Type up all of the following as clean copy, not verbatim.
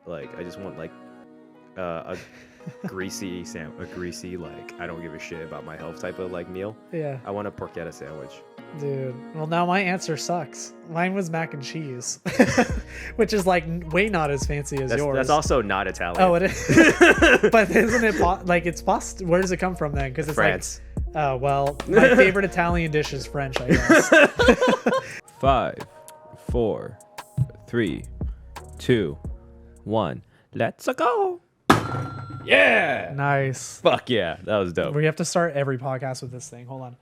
Like I just want like a greasy like I don't give a shit about my health type of like meal. Yeah. I want a porchetta sandwich. Dude. Well, now my answer sucks. Mine was mac and cheese, which is like way not as fancy as yours. That's also not Italian. Oh, it is. But isn't it like it's pasta? Where does it come from then? Because it's France. like, oh well, my favorite Italian dish is French, I guess. 5, 4, 3, 2, 1. Let's go. Yeah. Nice. Fuck yeah, that was dope. We have to start every podcast with this thing. Hold on.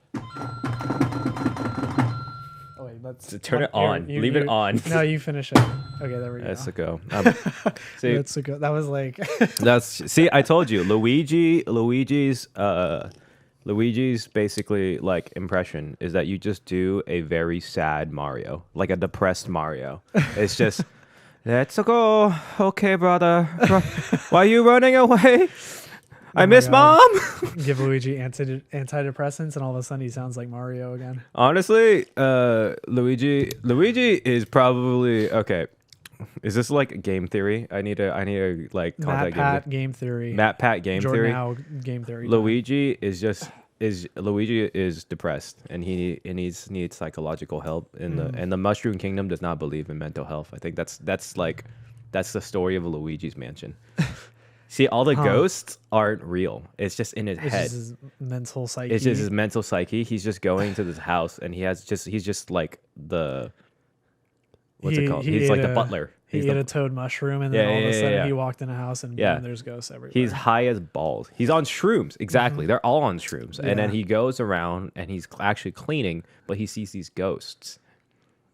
Oh wait, let's Turn it on. Leave it on. No, you finish it. Okay, there we go. That's a go. See, That's a go. That was like. see. I told you, Luigi's basically like impression is that you just do a very sad Mario, like a depressed Mario. It's just, let's go. Okay, brother. Why are you running away? I miss mom. Give Luigi antidepressants, and all of a sudden he sounds like Mario again. Honestly, Luigi is probably okay. Is this like game theory? I need to like contact Matt Game Theory. Matt Pat Game Theory. Now Game Theory. Luigi is depressed and he needs psychological help. And the Mushroom Kingdom does not believe in mental health. I think that's the story of Luigi's Mansion. See, all the ghosts aren't real. It's just in his head. It's just his mental psyche. It's just his mental psyche. He's just going to this house and he's just like the what's it called? He's like the butler. He ate a toad mushroom and then all of a sudden he walked in a house and boom, there's ghosts everywhere. He's high as balls. He's on shrooms. Exactly. They're all on shrooms. And then he goes around and he's actually cleaning, but he sees these ghosts.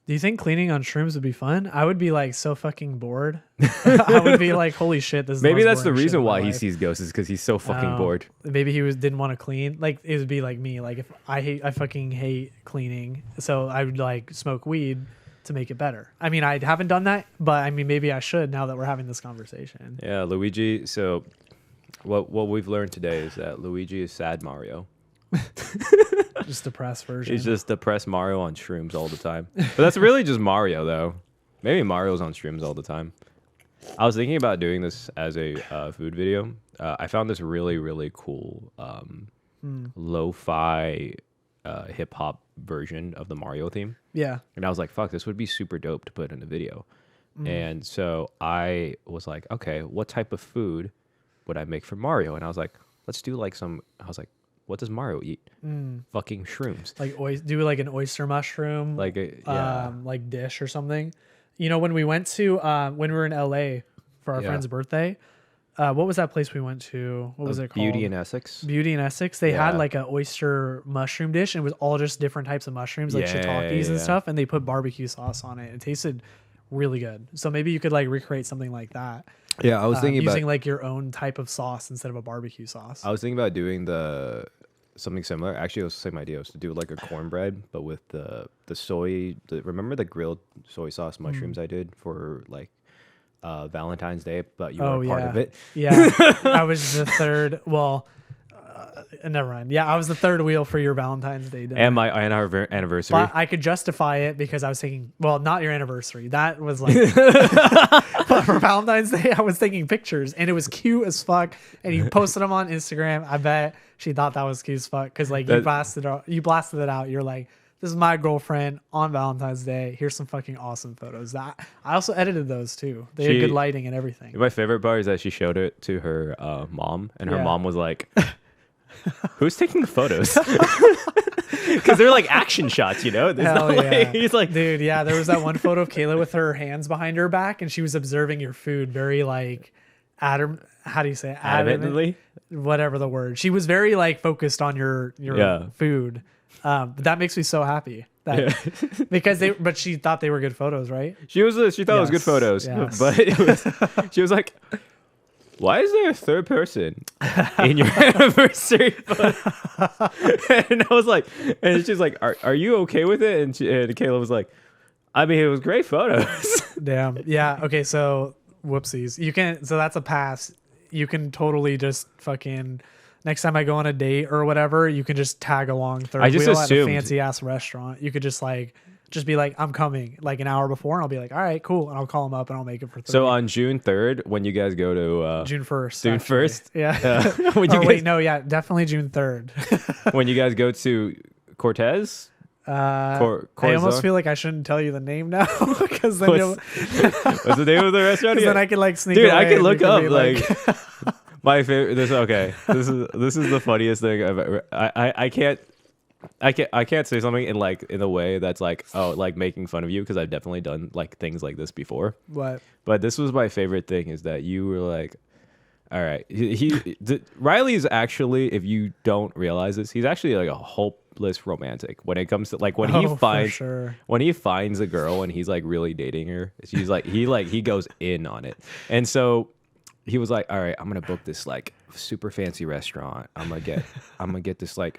Do you think cleaning on shrooms would be fun? I would be like so fucking bored. I would be like, holy shit, this is maybe the that's the reason reason why he sees ghosts is because he's so fucking bored. Maybe he didn't want to clean. Like it would be like me. Like if I fucking hate cleaning, so I would like smoke weed to make it better. I mean, I haven't done that, but I mean, maybe I should now that we're having this conversation. Yeah, Luigi. So what we've learned today is that Luigi is sad Mario. Just depressed version. He's just depressed Mario on shrooms all the time. But that's really just Mario, though. Maybe Mario's on shrooms all the time. I was thinking about doing this as a food video. I found this really, really cool lo-fi hip-hop version of the Mario theme. Yeah. And I was like, fuck, this would be super dope to put in a video. And so I was like, okay, what type of food would I make for Mario? And I was like, let's do like what does Mario eat? Fucking shrooms. Like do like an oyster mushroom, like like dish or something. You know, when we went to when we were in LA for our friend's birthday, what was that place we went to? What was it called? Beauty in Essex. Beauty in Essex. They had like an oyster mushroom dish, and it was all just different types of mushrooms, like shiitakes and stuff, and they put barbecue sauce on it. It tasted really good. So maybe you could like recreate something like that. Yeah, I was thinking using like your own type of sauce instead of a barbecue sauce. I was thinking about doing something similar. Actually, it was the same idea. It was to do like a cornbread, but with the soy. remember the grilled soy sauce mushrooms I did for like Valentine's Day, but you were part of it. Yeah, I was the third. Well, never mind. Yeah, I was the third wheel for your Valentine's Day dinner. And our anniversary. But I could justify it because I was thinking, well, not your anniversary. That was like, but for Valentine's Day, I was taking pictures and it was cute as fuck. And you posted them on Instagram. I bet she thought that was cute as fuck because like you blasted it out. You're like, this is my girlfriend on Valentine's Day. Here's some fucking awesome photos. That I also edited those too. They had good lighting and everything. My favorite part is that she showed it to her mom, and her mom was like, who's taking the photos? Because they're like action shots, you know? Hell yeah. He's like, dude, yeah, there was that one photo of Kayla with her hands behind her back, and she was observing your food very like, how do you say it? Adamantly? Whatever the word. She was very like focused on your food. But that makes me so happy. Because but she thought they were good photos, right? She thought it was good photos. Yes. But she was like, why is there a third person in your anniversary photo? And I was like, and she's like, are you okay with it? And Kayla was like, I mean, it was great photos. Damn. Yeah. Okay. So whoopsies. So that's a pass. You can totally just fucking, next time I go on a date or whatever, you can just tag along third wheel at a fancy ass restaurant. You could just like just be like, I'm coming like an hour before, and I'll be like, all right, cool, and I'll call him up and I'll make it for 3. So on June 3rd, when you guys go to June 1st. June actually. 1st, Yeah. when you Or guys, wait, no, yeah, definitely June 3rd. when you guys go to Cortez, I almost feel like I shouldn't tell you the name now because then what's the name of the restaurant? then I can like sneak. Dude, away I can and look you up be like my favorite. This is the funniest thing I've ever. I can't say something in a way that's like, oh, like making fun of you, because I've definitely done like things like this before. What? But this was my favorite thing, is that you were like, all right, Riley is actually, if you don't realize this, he's actually like a hopeless romantic when it comes to like when he finds a girl and he's like really dating her. She's like he goes in on it, and so he was like, all right, I'm gonna book this like super fancy restaurant. I'm gonna get this like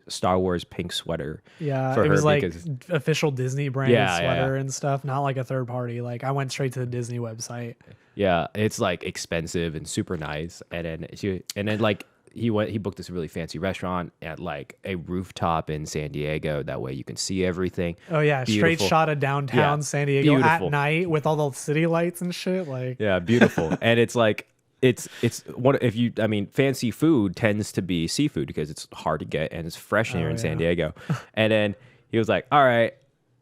Star Wars pink sweater. Yeah, for it her was like because, official Disney branded sweater yeah. and stuff, not like a third party. Like I went straight to the Disney website. yeah, it's like expensive and super nice. And then like he booked this really fancy restaurant at like a rooftop in San Diego. That way you can see everything. Oh yeah, straight Beautiful. shot of downtown San Diego Beautiful. at night with all the city lights and shit. Like Yeah, beautiful. And it's like it's one, if you, I mean, fancy food tends to be seafood because it's hard to get and it's fresh here in San Diego. And then he was like, all right,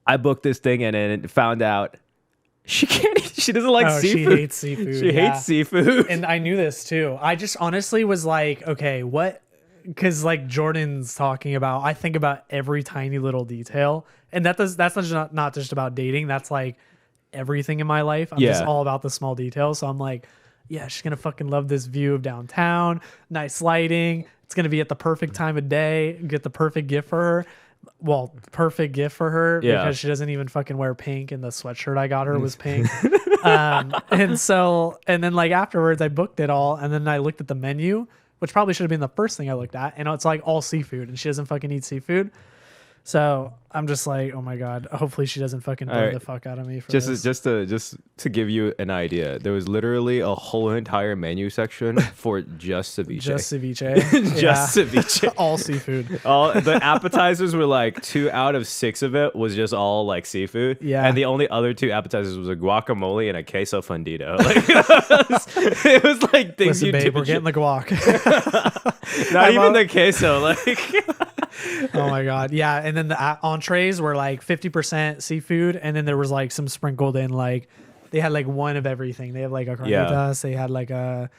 I booked this thing, and then found out she doesn't like seafood. She hates seafood. She hates seafood. And I knew this too. I just honestly was like, okay, what? Because like Jordan's talking about, I think about every tiny little detail, and that's not just about dating. That's like everything in my life. I'm just all about the small details. So I'm like, yeah, she's gonna fucking love this view of downtown. Nice lighting. It's gonna be at the perfect time of day. Get the perfect gift for her. Well, perfect gift for her because she doesn't even fucking wear pink, and the sweatshirt I got her was pink. And then like afterwards I booked it all, and then I looked at the menu, which probably should have been the first thing I looked at, and it's like all seafood, and she doesn't fucking eat seafood. So I'm just like, oh my god, hopefully she doesn't fucking burn the fuck out of me for this. Just to give you an idea, there was literally a whole entire menu section for just ceviche. Just ceviche. Just ceviche. All seafood. All the appetizers were like 2 out of 6 of it was just all like seafood. Yeah. And the only other 2 appetizers was a guacamole and a queso fundido. Like it was like things Listen, you babe, do. we're getting the guac. Not even the queso. Like oh my god, yeah. And then the entrees were like 50% seafood, and then there was like some sprinkled in, like they had like one of everything. They had like a carnitas, they had like a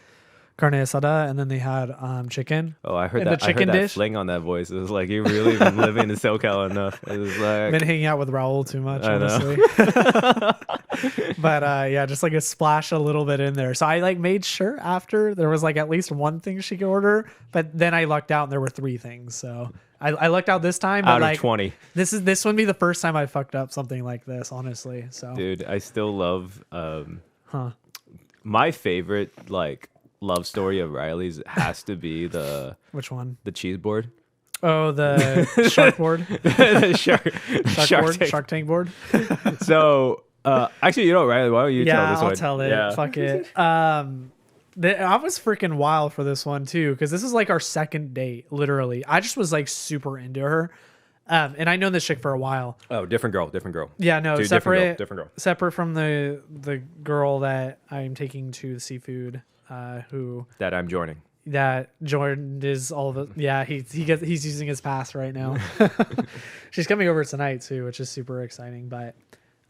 carne asada, and then they had chicken. Oh, I heard and that. the chicken I heard that dish. fling on that voice. It was like you really been living in SoCal enough. It was like Been hanging out with Raul too much, I honestly. But yeah, just like a splash a little bit in there. So I like made sure after there was like at least one thing she could order, but then I lucked out and there were 3 things. So I lucked out this time. But out of like 20. this would be the first time I fucked up something like this, honestly. So Dude, I still love my favorite like love story of Riley's has to be which one? the cheese board. Oh, the shark board. The Shark Tank board. So actually, you know, Riley, why don't you tell this one? I'll tell it. Yeah. Fuck it. I was freaking wild for this one too, because this is like our second date, literally. I just was like super into her. And I know this chick for a while. Oh, different girl. Yeah, no, Dude, separate. different girl. Separate from the girl that I'm taking to the seafood, who That I'm joining. that Jordan is all of it. Yeah, he's using his pass right now. She's coming over tonight too, which is super exciting. But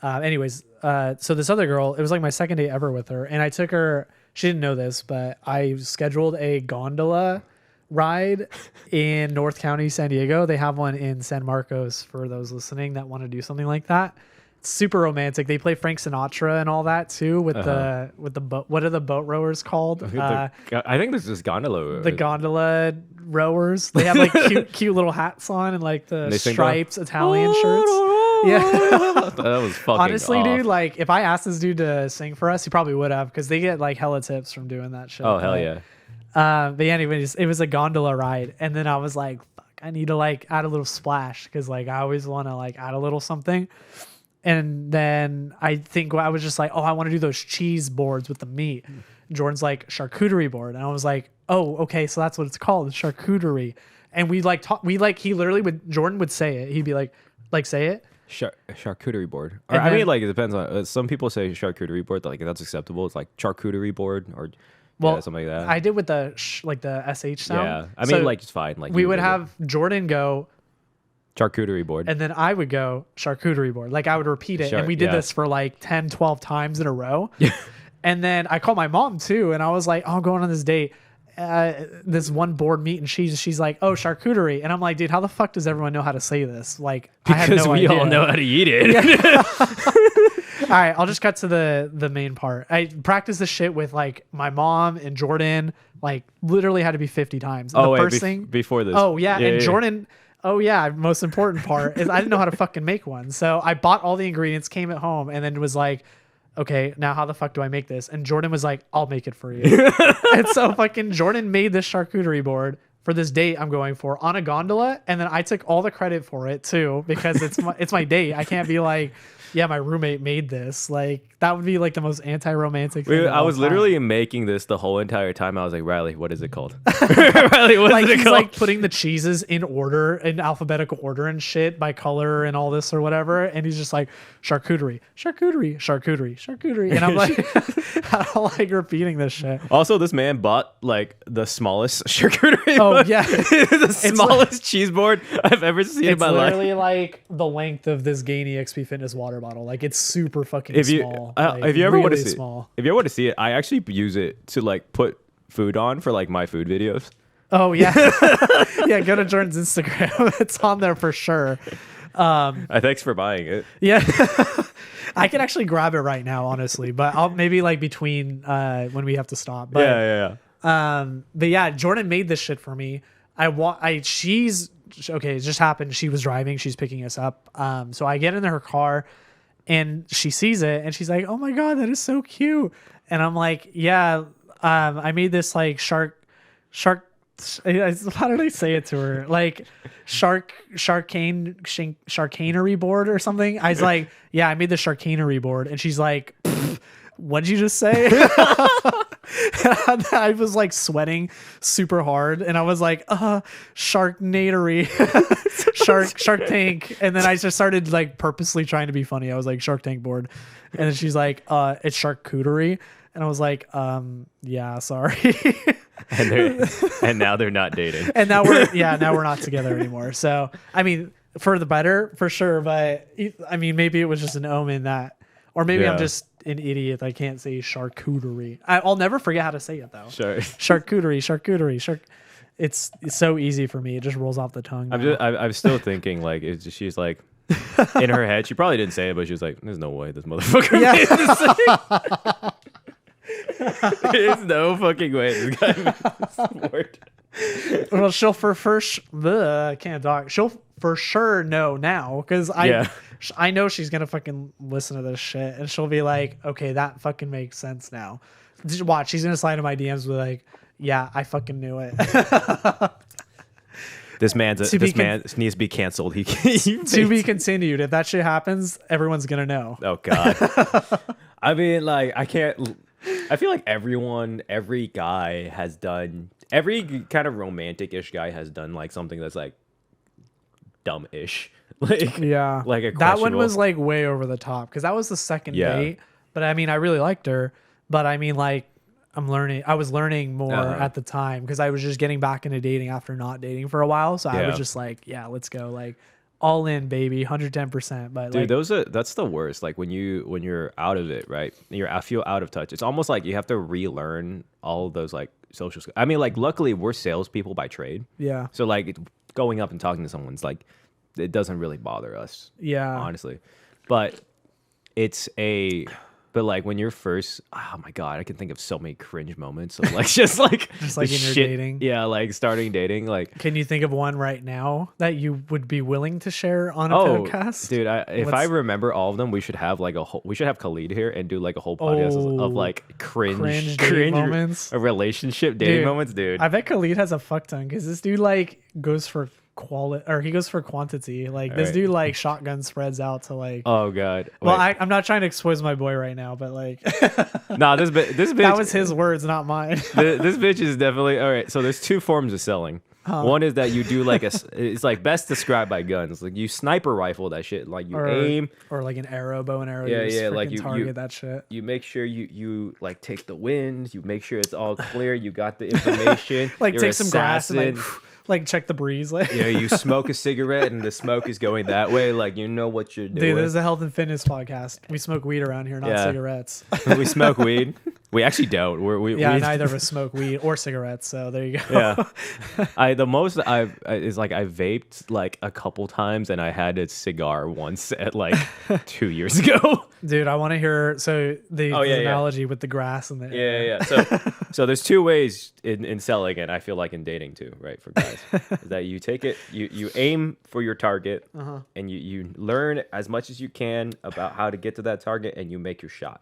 anyways, so this other girl, it was like my second date ever with her, and I took her. She didn't know this, but I scheduled a gondola ride in North County, San Diego. They have one in San Marcos for those listening that want to do something like that. It's super romantic. They play Frank Sinatra and all that too with the boat. What are the boat rowers called? I think this is gondola. The gondola rowers. They have like cute little hats on and like the stripes Italian shirts. Yeah. That was fucking honestly, off. dude, like if I asked this dude to sing for us, he probably would have, because they get like hella tips from doing that shit. Oh, hell yeah. But yeah, anyways, it was a gondola ride, and then I was like, fuck, I need to like add a little splash, because like I always want to like add a little something. And then I think I was just like, oh, I want to do those cheese boards with the meat. Jordan's like, charcuterie board, and I was like, oh, okay, so that's what it's called, charcuterie. And we like he literally would, Jordan would say it, he'd be like Like, say it. Charcuterie board. Or, And I mean, then- like it depends on. Some people say charcuterie board, like that's acceptable. It's like charcuterie board or Well, something like that. I did with the like the sh sound. Yeah, I So mean, like it's fine. Like we you would did it. have Jordan go, charcuterie board. and then I would go charcuterie board. Like I would repeat it, and we did yeah. this for like 10, 12 times in a row. And then I called my mom too, and I was like, "Oh, I'm going on this date." This one board meet, and she's like, "Oh, charcuterie," and I'm like, "Dude, how the fuck does everyone know how to say this?" Like, I had Because no we idea. all know how to eat it. All right, I'll just cut to the main part. I practiced this shit with like my mom and Jordan, like literally had to be 50 times. And Oh, the wait, first thing before this. Oh yeah, and yeah. Jordan. Oh yeah, most important part is I didn't know how to fucking make one. So I bought all the ingredients, came at home, and then was like, okay, now how the fuck do I make this? And Jordan was like, I'll make it for you. And so fucking Jordan made this charcuterie board for this date I'm going for on a gondola, and then I took all the credit for it too because it's my date. I can't be like, yeah, my roommate made this. Like that would be like the most anti-romantic thing. I was literally making this the whole entire time. I was like, Riley, what is it called? Riley, what like is it he's called? like putting the cheeses in order, in alphabetical order and shit by color and all this or whatever, and he's just like charcuterie, charcuterie, charcuterie, charcuterie, and I'm like, I don't like repeating this shit. Also, this man bought like the smallest charcuterie. Oh board. yeah, The smallest cheese board I've ever seen in it's my life. literally like the length of this GainEXP Fitness water bottle. Like it's super fucking If you small. Like, if you ever want to really see small. if you ever want to see it, I actually use it to like put food on for like my food videos. Oh yeah, yeah. Go to Jordan's Instagram. It's on there for sure. Thanks for buying it. Yeah. I can actually grab it right now, honestly, but I'll maybe like between when we have to stop. But, but yeah, Jordan made this shit for me. She's okay. It just happened. She was driving. She's picking us up. So I get into her car, and she sees it, and she's like, "Oh my god, that is so cute." And I'm like, "Yeah, I made this like shark." How did I say it to her? Like charcanery board or something. I was like, yeah, I made the charcanery board, and she's like, what'd you just say? I was like sweating super hard, and I was like, sharknadery, shark tank, and then I just started like purposely trying to be funny. I was like Shark Tank board, and then she's like, it's charcuterie, and I was like, yeah, sorry. And now they're not dating. And now we're not together anymore. So I mean, for the better, for sure. But I mean, maybe it was just an omen that, or maybe I'm just an idiot. I can't say charcuterie. I'll never forget how to say it though. Sure. Charcuterie. It's so easy for me. It just rolls off the tongue. I'm still thinking like she's like in her head. She probably didn't say it, but she was like, "There's no way this motherfucker made this thing." There's no fucking way this guy made this word. Well, she'll for first. I can't talk. She'll for sure know now because I know she's gonna fucking listen to this shit and she'll be like, okay, that fucking makes sense now. Just watch, she's gonna slide in my DMs with like, yeah, I fucking knew it. This man needs to be canceled. To be continued. If that shit happens, everyone's gonna know. Oh god. I mean, like I feel like every guy has done, every kind of romantic-ish guy has done like something that's like dumb-ish. Like, yeah. Like a that one was like way over the top because that was the second date. But I mean, I really liked her. But I mean, like, I was learning more at the time because I was just getting back into dating after not dating for a while. So I was just like, yeah, let's go. Like, all in, baby, 100%. But dude, like, that's the worst. Like when you're out of it, right? I feel out of touch. It's almost like you have to relearn all of those like social skills. I mean, like luckily we're salespeople by trade. yeah. So like going up and talking to someone's like, it doesn't really bother us. Yeah. Honestly, but like when you're first, oh my god, I can think of so many cringe moments of like just like in your dating. Yeah, like starting dating. Like, Can you think of one right now that you would be willing to share on a podcast? Dude, if I remember all of them, we should have like we should have Khalid here and do like a whole podcast of like cringe dating moments, relationship dating moments, dude. I bet Khalid has a fuck ton because this dude like goes for quality, or he goes for quantity. Like this dude like shotgun spreads out to like. Oh god. Well, I'm not trying to expose my boy right now, but like. Nah, this bitch. That was his words, not mine. This bitch is definitely all right. So there's two forms of selling. One is that you do like it's like best described by guns. Like you sniper rifle that shit. Like you aim, or like an arrow, bow and arrow. Yeah, like you target that shit. You make sure you like take the wind. You make sure it's all clear. You got the information. Like You're take some grass and assassin. like check the breeze. Like Yeah, you smoke a cigarette and the smoke is going that way. Like you know what you're doing. dude, this is a health and fitness podcast. We smoke weed around here, not cigarettes. We smoke weed. We actually don't. Neither of us smoke weed or cigarettes. So there you go. Yeah, the most I vaped like a couple times, and I had a cigar once at like 2 years ago. Dude, I want to hear the analogy with the grass and the yeah. So there's two ways in selling it. I feel like in dating too, right? For guys, is that you take it, you aim for your target, and you learn as much as you can about how to get to that target, and you make your shot.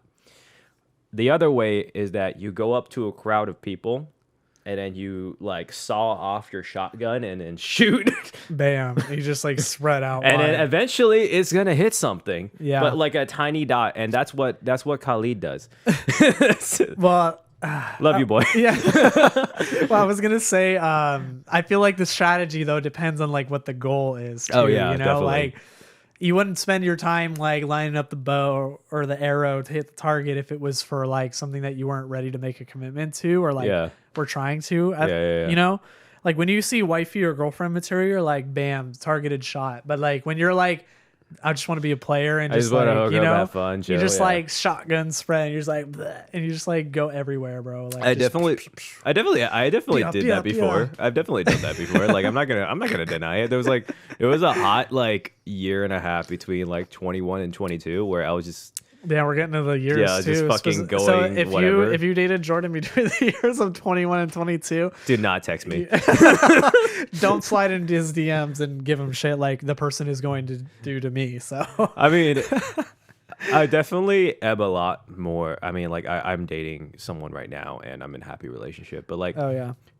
The other way is that you go up to a crowd of people and then you like saw off your shotgun and then shoot. Bam. You just like spread out. And then eventually it's going to hit something. Yeah. But like a tiny dot. And that's what Khalid does. Well, love you, boy. Yeah. Well, I was going to say, I feel like the strategy though depends on like what the goal is. Too, you know, definitely. Like you wouldn't spend your time like lining up the bow or the arrow to hit the target if it was for like something that you weren't ready to make a commitment to or like we're trying to. You know, like when you see wifey or girlfriend material, you're like, bam, targeted shot. But like when you're like, I just want to be a player and just like, you know, fun, chill, you just like shotgun spread. And you're just like, bleh, and you just like go everywhere, bro. Like I definitely did that before. I've definitely done that before. Like I'm not gonna deny it. There was a hot like year and a half between like 21 and 22 where I was just. Yeah, we're getting to the years too. Just fucking going. So if whatever. you dated Jordan between the years of 21 and 22, do not text me. Don't slide into his DMs and give him shit like the person is going to do to me. So I mean, I definitely am a lot more. I mean, like I'm dating someone right now and I'm in a happy relationship, but like,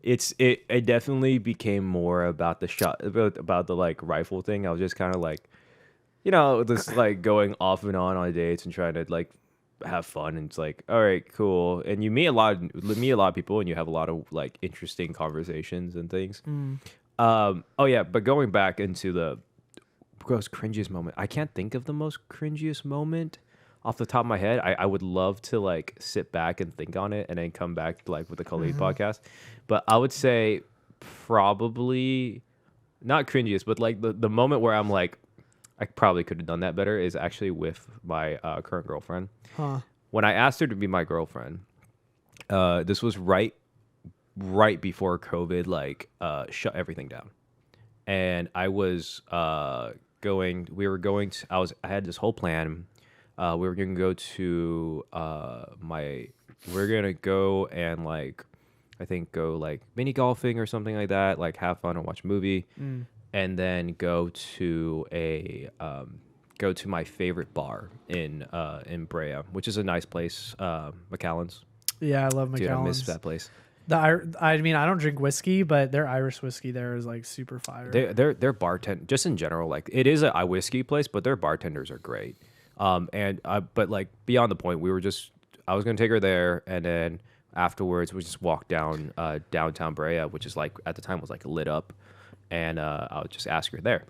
it definitely became more about the shot, about the like rifle thing. I was just kind of like. You know, just like going off and on dates and trying to like have fun. And it's like, all right, cool. And you meet a lot of people and you have a lot of like interesting conversations and things. But going back into the most cringiest moment, I can't think of the most cringiest moment off the top of my head. I would love to like sit back and think on it and then come back like with the Khalid podcast. But I would say probably not cringiest, but like the moment where I'm like, I probably could have done that better is actually with my current girlfriend. When I asked her to be my girlfriend, this was right before COVID like shut everything down, and I was I had this whole plan. We were gonna go to we're gonna go and like I think go like mini golfing or something like that, like have fun and watch a movie. And then go to my favorite bar in Brea, which is a nice place, McAllen's. Yeah, I love McAllen's. Dude, I miss that place. I mean, I don't drink whiskey, but their Irish whiskey there is like super fire. Their bartender, just in general, like it is a whiskey place, but their bartenders are great. But like beyond the point, I was gonna take her there, and then afterwards we just walked down downtown Brea, which is like at the time was like lit up. And I'll just ask her there.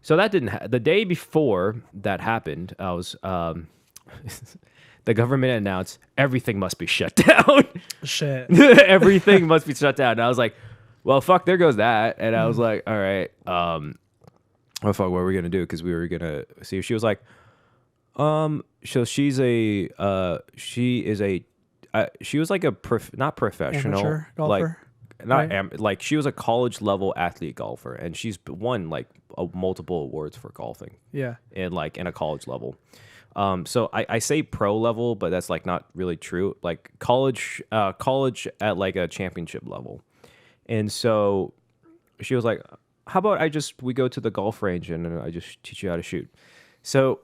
So that didn't. The day before that happened, I was. The government announced everything must be shut down. Shit. Everything must be shut down. And I was like, well, fuck, there goes that. And I was like, all right, well, fuck, what are we gonna do? Because we were gonna see. She was like, so she is a not professional, amateur golfer. Like she was a college level athlete golfer, and she's won like multiple awards for golfing. Yeah, and like in a college level. So I say pro level, but that's like not really true. Like college at like a championship level. And so she was like, "How about we go to the golf range and I just teach you how to shoot." So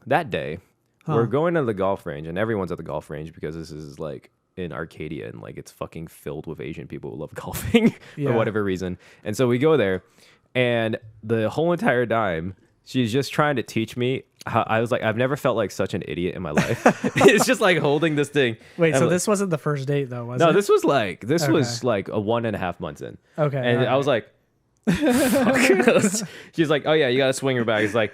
that day, we're going to the golf range, and everyone's at the golf range because this is like in Arcadia, and like it's fucking filled with Asian people who love golfing for whatever reason. And so we go there, and the whole entire time she's just trying to teach me how. I was like, I've never felt like such an idiot in my life. It's just like holding this thing. Wait, so like, this wasn't the first date though, was it? no, this was like a 1.5 months in. Okay. And I was like, she's like, oh yeah, you gotta swing her back. It's like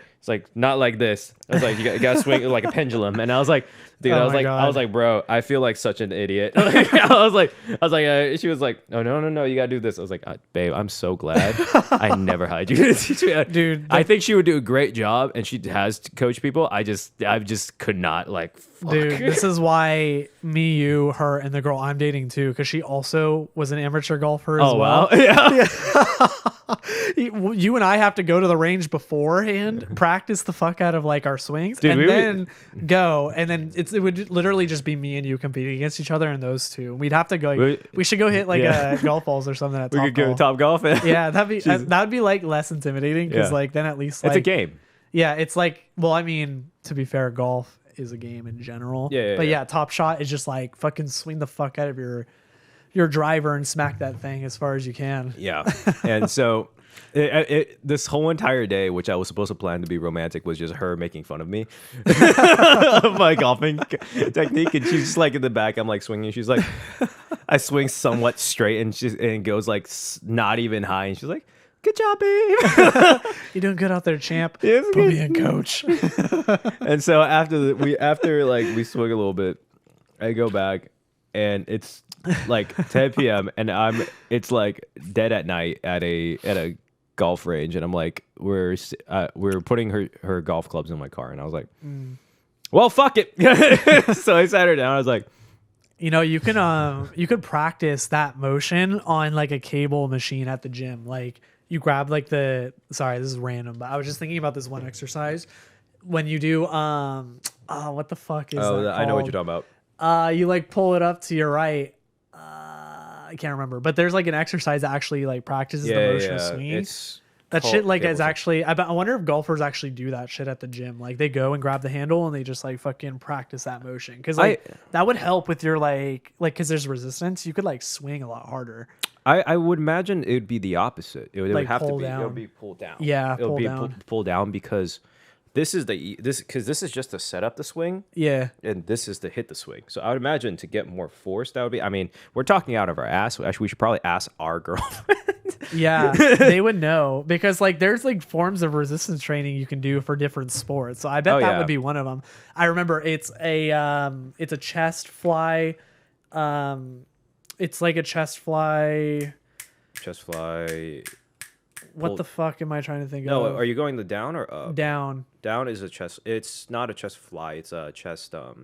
not like this. I was like, you gotta swing it like a pendulum. And I was like, dude, Oh I was like, bro, I feel like such an idiot. I was like, she was like, oh no, you gotta do this. I was like, babe, I'm so glad I never hired you to teach me. Dude, I think she would do a great job, and she has coached people. I just could not like. Fuck. Dude, this is why me, you, her, and the girl I'm dating too, because she also was an amateur golfer as well. Wow. Yeah. You and I have to go to the range beforehand, practice the fuck out of like our swings, Dude, and then go. And then it would literally just be me and you competing against each other and those two. We'd have to go. We should go hit like golf balls or something at We could go Top Golf. Yeah, that would be like less intimidating because like then at least like, it's a game. Yeah, it's like, well, I mean, to be fair, golf is a game in general. But yeah, Top Shot is just like fucking swing the fuck out of your driver and smack that thing as far as you can. Yeah. And so this whole entire day, which I was supposed to plan to be romantic, was just her making fun of me of my golfing technique. And she's just like in the back, I'm like swinging. She's like, I swing somewhat straight and it goes like not even high. And she's like, good job, babe. You're doing good out there, champ. Yeah, Put me in, coach. And so after we swing a little bit, I go back and it's like 10 p.m. and it's like dead at night at a golf range, and I'm like, we're putting her golf clubs in my car, and I was like, well, fuck it. So I sat her down. I was like, you know, you could practice that motion on like a cable machine at the gym. Like you grab like sorry, this is random, but I was just thinking about this one exercise when you do what the fuck is that called? I know what you're talking about. You like pull it up to your right. I can't remember, but there's like an exercise that actually like practices the motion of swinging. That shit like is actually. I wonder if golfers actually do that shit at the gym. Like they go and grab the handle and they just like fucking practice that motion because like that would help with your like because there's resistance. You could like swing a lot harder. I would imagine it would be the opposite. It would Like have to pull be. down. It would be pulled down. Yeah, it would pull be down. pulled down because this is just to set up the swing. Yeah. And this is to hit the swing. So I would imagine to get more force, that would be. I mean, we're talking out of our ass. Actually, we should probably ask our girlfriend. Yeah, they would know because like there's like forms of resistance training you can do for different sports. So I bet that would be one of them. I remember it's a chest fly. It's like a chest fly. Chest fly. What the fuck am I trying to think of? No, are you going the down or up? Down. Down is a chest. It's not a chest fly. It's a chest. Oh,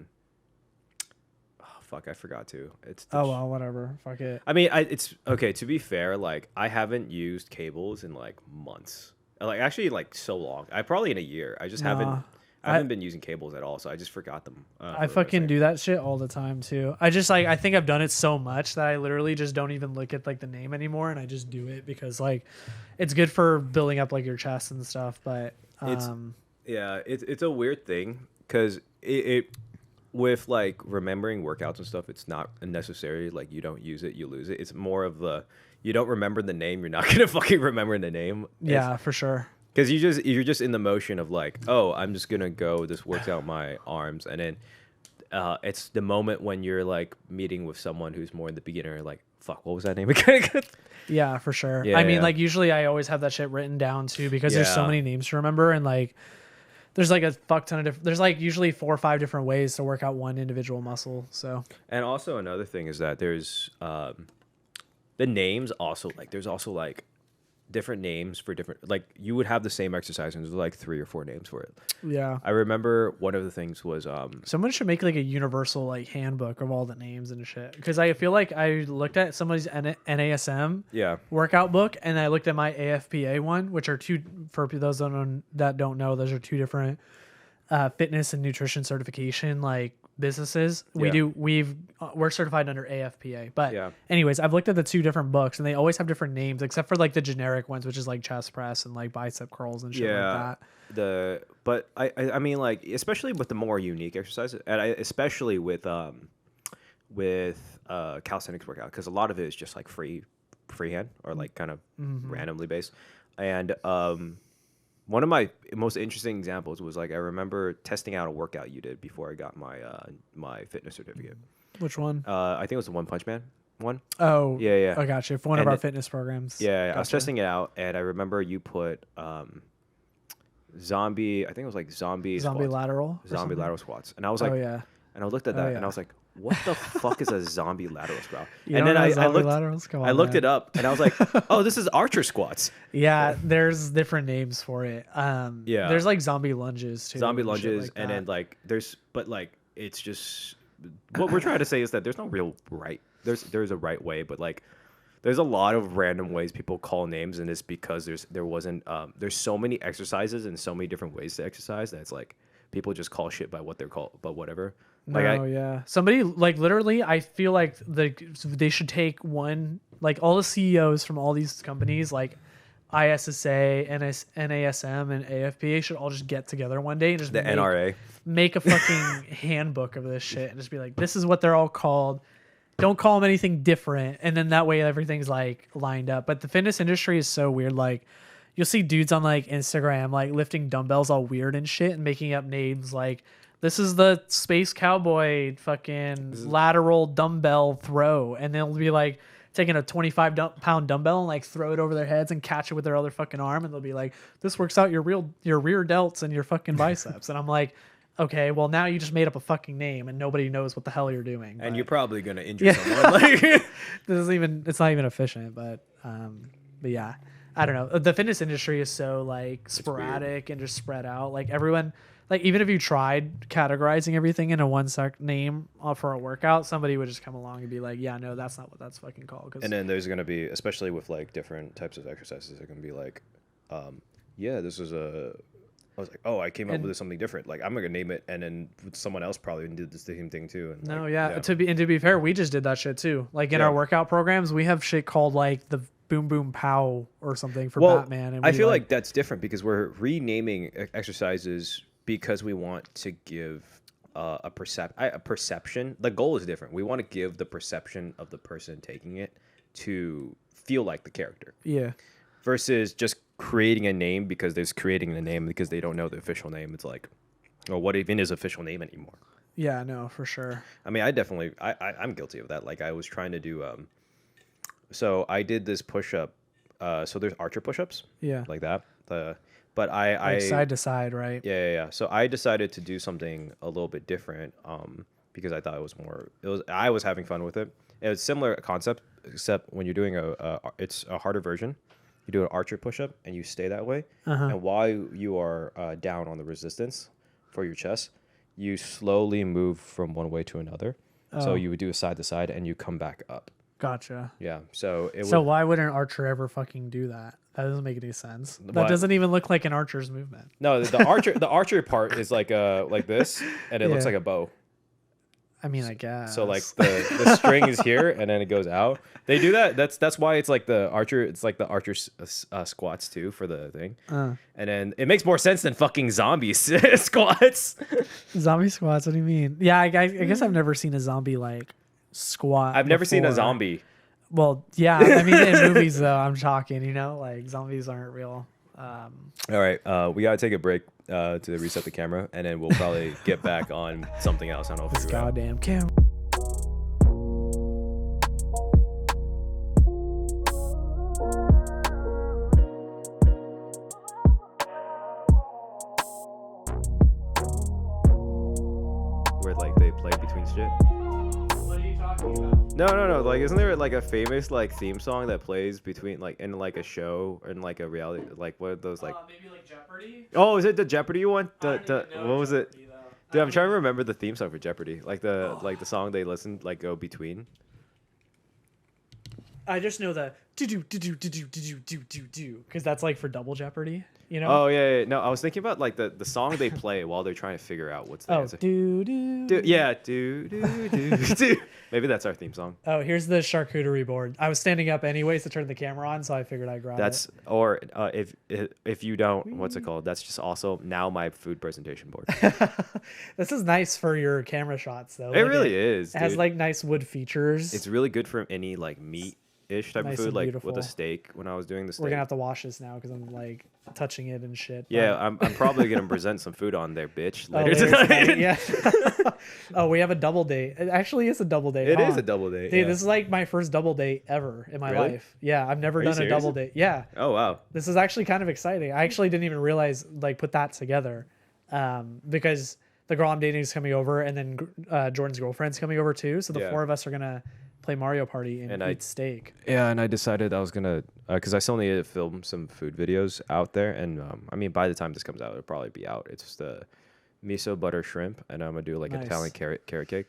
fuck, I forgot to. Oh well, whatever. Fuck it. I mean, it's okay. To be fair, like I haven't used cables in like months. Like actually, like so long. Probably in a year. I just haven't. I haven't been using cables at all, so I just forgot them. I fucking do that shit all the time too. I just like I think I've done it so much that I literally just don't even look at like the name anymore, and I just do it because like it's good for building up like your chest and stuff. But it's a weird thing because it with like remembering workouts and stuff, it's not necessarily like you don't use it, you lose it. It's more of you don't remember the name, you're not gonna fucking remember the name. Yeah, for sure. Because you're just in the motion of like, oh, I'm just gonna go. This works out my arms, and then it's the moment when you're like meeting with someone who's more in the beginner. Like, fuck, what was that name again? Yeah, for sure. Yeah, I mean, like usually I always have that shit written down too because there's so many names to remember, and like there's like a fuck ton of different. There's like usually 4 or 5 different ways to work out one individual muscle. So. And also another thing is that there's the names also like there's also like different names for different, like you would have the same exercise and there's like 3 or 4 names for it. Yeah. I remember one of the things was someone should make like a universal like handbook of all the names and shit, because I feel like I looked at somebody's NASM workout book and I looked at my AFPA one, which are two, for those that don't know, those are 2 different fitness and nutrition certification like businesses. We're certified under AFPA, but anyways, I've looked at the 2 different books and they always have different names except for like the generic ones, which is like chest press and like bicep curls and shit like that. But I mean, like especially with the more unique exercises, and especially with calisthenics workout, because a lot of it is just like freehand or like kind of randomly based, and one of my most interesting examples was like I remember testing out a workout you did before I got my my fitness certificate. Which one? I think it was the One Punch Man one. Oh, Yeah. I got you. For one of our fitness programs. Yeah, I was Gotcha. testing it out, and I remember you put zombie. I think it was like zombie squats. lateral. or Zombie something? lateral squats, and I was like, Oh yeah. and I looked at that, and yeah. I was like, what the fuck is a zombie lateral squat? You And don't then know I zombie looked. laterals? Come on, I looked man. it up, and I was like, oh, this is archer squats. Yeah, there's different names for it. Yeah. There's like zombie lunges too. Zombie and shit lunges, like and that. then like but like it's just what we're trying to say is that there's no real right. There's a right way, but like there's a lot of random ways people call names, and it's because there's so many exercises and so many different ways to exercise that it's like people just call shit by what they're called, but whatever. Like yeah. Somebody like literally, I feel like they should take one, like all the CEOs from all these companies, like ISSA, NASM, and AFPA should all just get together one day and just the NRA. make a fucking handbook of this shit and just be like, this is what they're all called. Don't call them anything different, and then that way everything's like lined up. But the fitness industry is so weird. Like you'll see dudes on like Instagram like lifting dumbbells all weird and shit and making up names like, this is the space cowboy fucking lateral dumbbell throw, and they'll be like taking a 25-pound dumbbell and like throw it over their heads and catch it with their other fucking arm, and they'll be like, this works out your rear delts and your fucking biceps. And I'm like, okay, well now you just made up a fucking name and nobody knows what the hell you're doing. And but- you're probably gonna injure someone. Like, it's not even efficient, but yeah, I don't know. The fitness industry is so like sporadic and just spread out. Like everyone, like even if you tried categorizing everything in a one name for a workout, somebody would just come along and be like, yeah, no, that's not what that's fucking called. and then there's gonna be, especially with like different types of exercises, they're gonna be like, yeah, this is a. I was like, oh, I came up with something different. Like I'm gonna name it, and then someone else probably did the same thing too. And no, like, yeah. To be fair, we just did that shit too. Like in our workout programs, we have shit called like the Boom Boom Pow or something for Batman. And I feel like that's different because we're renaming exercises because we want to give a perception. The goal is different. We want to give the perception of the person taking it to feel like the character. Yeah. Versus just creating a name because there's creating a name because they don't know the official name. It's like, oh, what even is official name anymore? Yeah, no, for sure. I mean, I'm guilty of that. Like I was trying to do, so I did this push up. So there's archer push ups. Yeah. Like that. But I Like side to side, right? Yeah. So I decided to do something a little bit different because I thought I was having fun with it. It was similar concept, except when you're doing it's a harder version. You do an archer push-up and you stay that way. And while you are down on the resistance for your chest, you slowly move from one way to another. So you would do a side to side and you come back up. Gotcha. Yeah. So why would an archer ever fucking do that? That doesn't make any sense. That What? doesn't even look like an archer's movement. No, the archer part is like this, and it looks like a bow. I mean, I guess. So like the string is here and then it goes out. They do that. That's why it's like the archer. It's like the archer squats too for the thing. And then it makes more sense than fucking zombie squats. Zombie squats. What do you mean? Yeah, I guess I've never seen a zombie like squat. I've never seen a before. zombie. Well, yeah. I mean, in movies though, I'm talking. You know, like zombies aren't real. All right, we gotta take a break to reset the camera, and then we'll probably get back on something else. I don't know if This we will. goddamn camera. Where like they play between shit. What are you talking about? No. Like, isn't there like a famous like theme song that plays between like in like a show or in like a reality? Like what are those like? Maybe like Jeopardy. Oh, is it the Jeopardy one? I don't even know What was it? Jeopardy, though. Dude, I'm trying to remember the theme song for Jeopardy. Like the song they listen like go between. I just know the do because that's like for double Jeopardy, you know? Oh yeah. No, I was thinking about like the song they play while they're trying to figure out what's the Oh, answer. do. Yeah, do. Maybe that's our theme song. Oh, here's the charcuterie board. I was standing up anyways to turn the camera on, so I figured I'd grab That's or if you don't, what's it called? That's just also now my food presentation board. it. This is nice for your camera shots, though. It really is. It has dude. like nice wood features. It's really good for any like meat ish type Nice of food, and like with beautiful. a steak. When I was doing the steak, We're gonna have to wash this now because I'm like touching it and shit. yeah, but- I'm probably gonna present some food on there, bitch, Oh, later later tonight. tonight, yeah. Oh, we have a double date. It actually is a double date. It huh? is a double date. Dude, yeah. this is like my first double date ever in my Really? life. Yeah, I've never Are you done a serious? double date. Yeah, Oh wow. this is actually kind of exciting. I actually didn't even realize like put that together, because the girl I'm dating is coming over, and then Jordan's girlfriend's coming over too. So the Yeah. 4 of us are gonna play Mario Party and And eat steak. Yeah, and I decided I was gonna, because I still need to film some food videos out there, and I mean, by the time this comes out, it'll probably be out. It's just a miso butter shrimp, and I'm gonna do like an Nice. Italian carrot cake.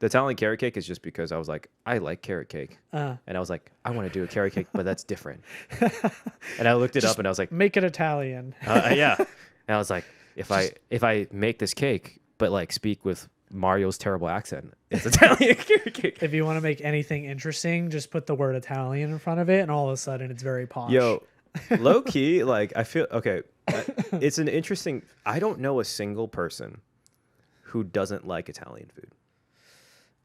The Italian carrot cake is just because I was like, I like carrot cake, and I was like, I want to do a carrot cake, but that's different. And I looked it up, and I was like, Make it Italian. yeah, and I was like, if I make this cake, but like speak with Mario's terrible accent, it's Italian carrot cake. If you want to make anything interesting, just put the word Italian in front of it, and all of a sudden it's very posh. Yo, low key, like I feel okay. It's an interesting. I don't know a single person who doesn't like Italian food.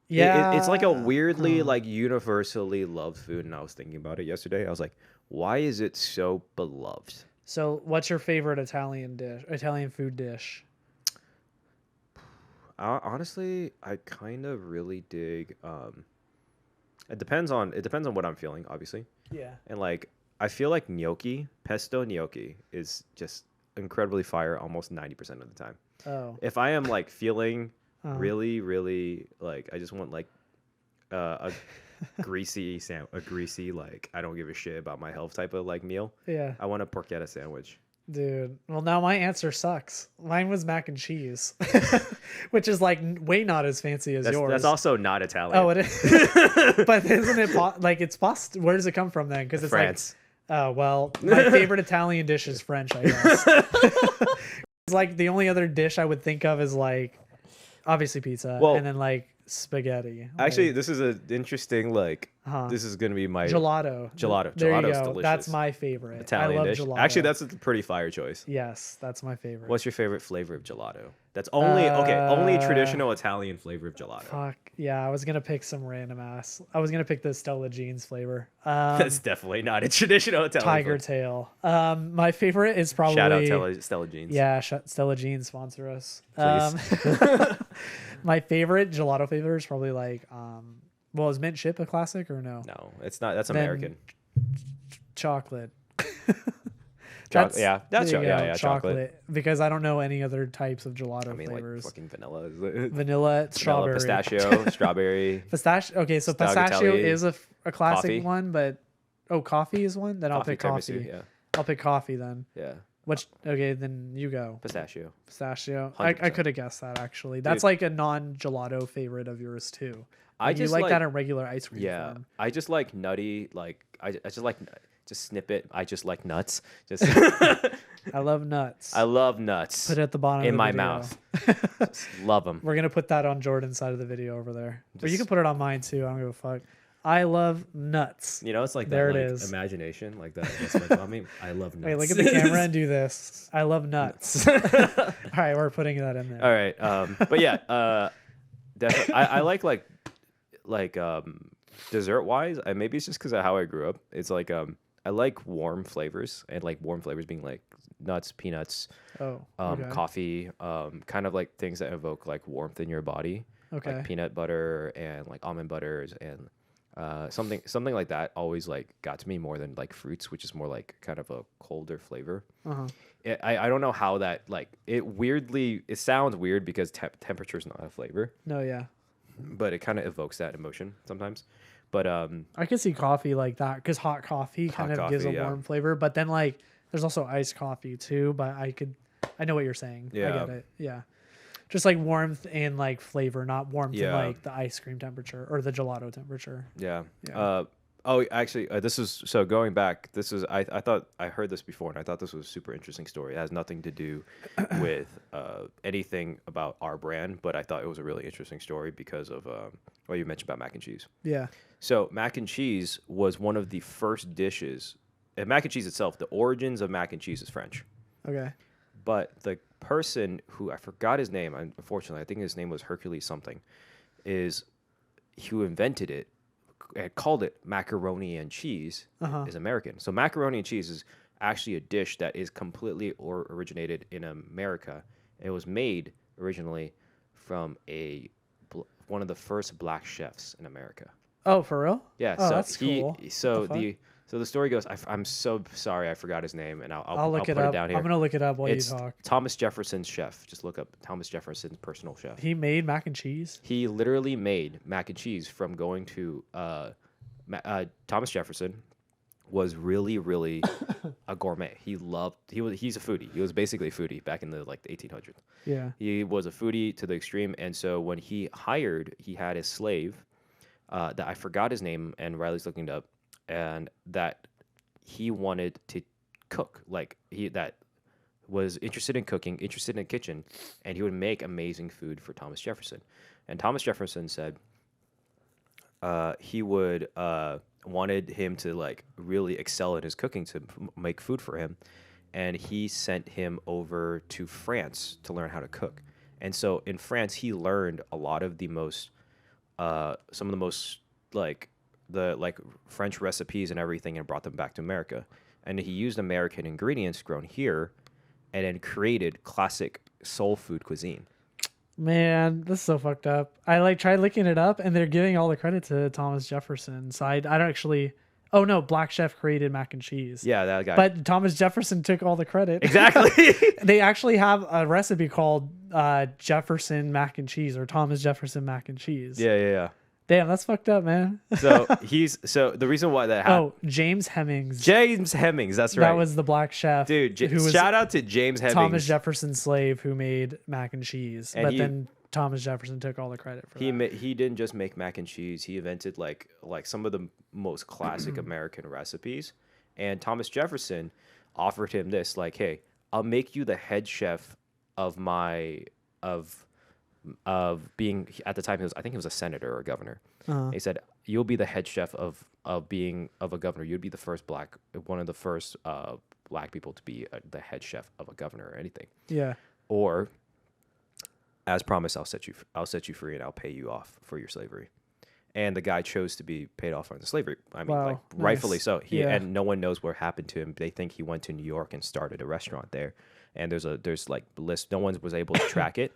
Yeah, It's like a weirdly like universally loved food. And I was thinking about it yesterday. I was like, why is it so beloved? So, what's your favorite Italian food dish? Honestly, I kind of really dig. It depends on what I'm feeling, obviously. Yeah. And like, I feel like pesto gnocchi is just incredibly fire almost 90% of the time. Oh. If I am like feeling really, really like, I just want like a greasy like I don't give a shit about my health type of like meal. Yeah. I want a porchetta sandwich. Dude. Well, now my answer sucks. Mine was mac and cheese, which is like way not as fancy as yours. That's also not Italian. Oh, it is. But isn't it like it's pasta? Where does it come from then? Because it's France. like, oh well, my favorite Italian dish is French, I guess. It's like the only other dish I would think of is like obviously pizza, Well, and then like spaghetti. Actually, like, this is an interesting like. This is gonna be my gelato. Gelato. There you Gelato's go. delicious. That's my favorite. Italian I love dish. gelato. Actually, that's a pretty fire choice. yes, that's my favorite. What's your favorite flavor of gelato? That's only traditional Italian flavor of gelato. Fuck yeah! I was gonna pick some random ass. I was gonna pick the Stella Jeans flavor. That's definitely not a traditional Italian Tiger flavor. tail. My favorite is probably Shout out Stella Jeans. Yeah, Stella Jeans sponsor us. Please. My favorite gelato flavor is probably like well, is mint chip a classic or no? No, it's not. That's Then American. Chocolate. Yeah, there that's you go, chocolate. because I don't know any other types of gelato I mean, flavors. like fucking vanilla. Is it? Vanilla, strawberry, pistachio, strawberry. Pistachio. Okay, so pistachio Tagliatelle, is a classic coffee. one, but coffee is one. Then I'll pick coffee. tiramisu, Yeah, I'll pick coffee then. yeah. Okay, then you go. Pistachio. Pistachio. I 100%. could have guessed that actually. That's Dude. like a non-gelato favorite of yours too. I You just like that in regular ice cream Yeah, form. I just like nutty. Like I just like just snip it. I just like nuts. Just I love nuts. I love nuts Put it at the bottom in of the my video. mouth. Just love them. We're gonna put that on Jordan's side of the video over there. Or you Just- can put it on mine too. I don't give a fuck. I love nuts. You know, it's like There that, it like, is. imagination, like that. That's what I mean, I love nuts. Wait, look at the camera and do this. I love nuts. All right, we're putting that in there. All right, but yeah, definitely. I like dessert wise. Maybe it's just because of how I grew up. It's like I like warm flavors, and like warm flavors being like nuts, peanuts, Oh, okay. coffee, kind of like things that evoke like warmth in your body. Okay. Like peanut butter and like almond butters and something like that always like got to me more than like fruits, which is more like kind of a colder flavor. Uh-huh. I don't know how that like it sounds weird because temperature is not a flavor, No, yeah. but it kind of evokes that emotion sometimes. But I could see coffee like that because hot coffee kind of gives a coffee, yeah. warm flavor. But then like there's also iced coffee too. But I know what you're saying. I Yeah. get it. Yeah. Just like warmth and like flavor, not warmth in Yeah. like the ice cream temperature or the gelato temperature. yeah. Yeah. Actually, this is so going back. This is I thought I heard this before, and I thought this was a super interesting story. It has nothing to do with anything about our brand, but I thought it was a really interesting story because of what you mentioned about mac and cheese. Yeah. So mac and cheese was one of the first dishes. And mac and cheese itself, the origins of mac and cheese is French, Okay. but the person who I forgot his name, unfortunately, I think his name was Hercules something, who invented it, called it macaroni and cheese is American. So macaroni and cheese is actually a dish that is completely originated in America. It was made originally from one of the first black chefs in America. Oh, for real? Yeah. Oh, So that's cool. the story goes. I'm so sorry I forgot his name, and I'll look put it up. it down here. I'm gonna look it up while It's you talk. Thomas Jefferson's chef. Just look up Thomas Jefferson's personal chef. He made mac and cheese. He literally made mac and cheese from going to Thomas Jefferson was really a gourmet. He's a foodie. He was basically a foodie back in the 1800s. Yeah. He was a foodie to the extreme, and so when he had his slave that I forgot his name, and Riley's looking it up, and that he wanted to cook. That was interested in cooking, interested in the kitchen, and he would make amazing food for Thomas Jefferson. And Thomas Jefferson said he would wanted him to really excel in his cooking to make food for him, and he sent him over to France to learn how to cook. And so in France, he learned a lot of the most some of the most French recipes and everything, and brought them back to America. And he used American ingredients grown here, and then created classic soul food cuisine. Man, this is so fucked up. I tried looking it up, and they're giving all the credit to Thomas Jefferson. So I don't actually. Oh no, Black Chef created mac and cheese. Yeah, that guy. But Thomas Jefferson took all the credit. Exactly. They actually have a recipe called Jefferson mac and cheese, or Thomas Jefferson mac and cheese. Yeah. Damn, that's fucked up, man. So the reason why that happened. Oh, James Hemmings. James Hemmings, that's right. That was the black chef. Dude, who was shout out to James Hemmings. Thomas Jefferson's slave who made mac and cheese. And then Thomas Jefferson took all the credit for that. He didn't just make mac and cheese. He invented like some of the most classic American recipes. And Thomas Jefferson offered him this, like, hey, I'll make you the head chef of being, at the time I think he was a senator or a governor. He said, you'll be the head chef of a governor. You'd be one of the first black people to be the head chef of a governor or anything. Yeah. Or, as promised, I'll set you free and I'll pay you off for your slavery. And the guy chose to be paid off on the slavery. I mean, Wow, rightfully nice. so. And no one knows what happened to him. They think he went to New York and started a restaurant there. And there's list. No one was able to track it.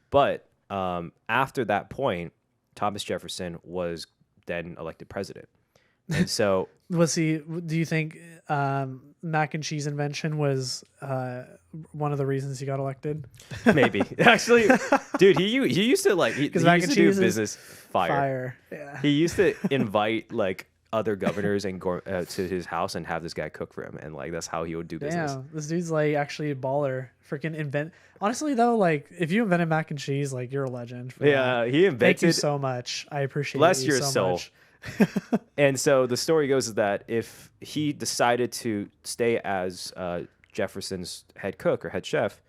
But after that point, Thomas Jefferson was then elected president. And so do you think mac and cheese invention was one of the reasons he got elected? maybe. Actually, dude, he used to he used to do business fire. Yeah. He used to invite other governors and to his house and have this guy cook for him, and that's how he would do business. Damn, this dude's actually a baller. Freaking invent. Honestly though, if you invented mac and cheese, you're a legend. Yeah, he invented. Thank you so much. I appreciate. Bless you your so soul. Much. And so the story goes is that if he decided to stay as Jefferson's head cook or head chef,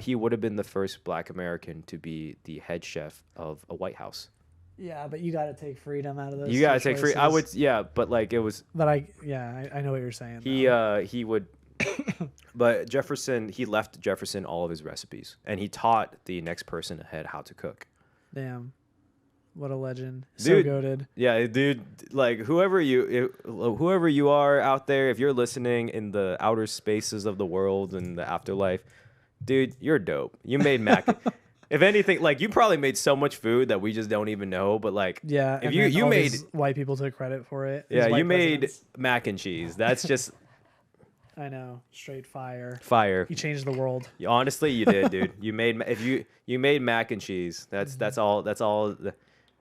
he would have been the first Black American to be the head chef of a White House. Yeah, but you got to take freedom out of those. You got to take free. I would, yeah, but it was. But I know what you're saying. He would. But Jefferson, he left Jefferson all of his recipes, and he taught the next person ahead how to cook. Damn. What a legend. Dude, so goated. Yeah, dude, whoever you are out there, if you're listening in the outer spaces of the world and the afterlife, dude, you're dope. You made mac. If anything, you probably made so much food that we just don't even know, but yeah, if you made white people took credit for it. Yeah, you made mac and cheese. That's just I know, straight fire. Fire. You changed the world. Honestly, you did, dude. You made you made mac and cheese. That's all.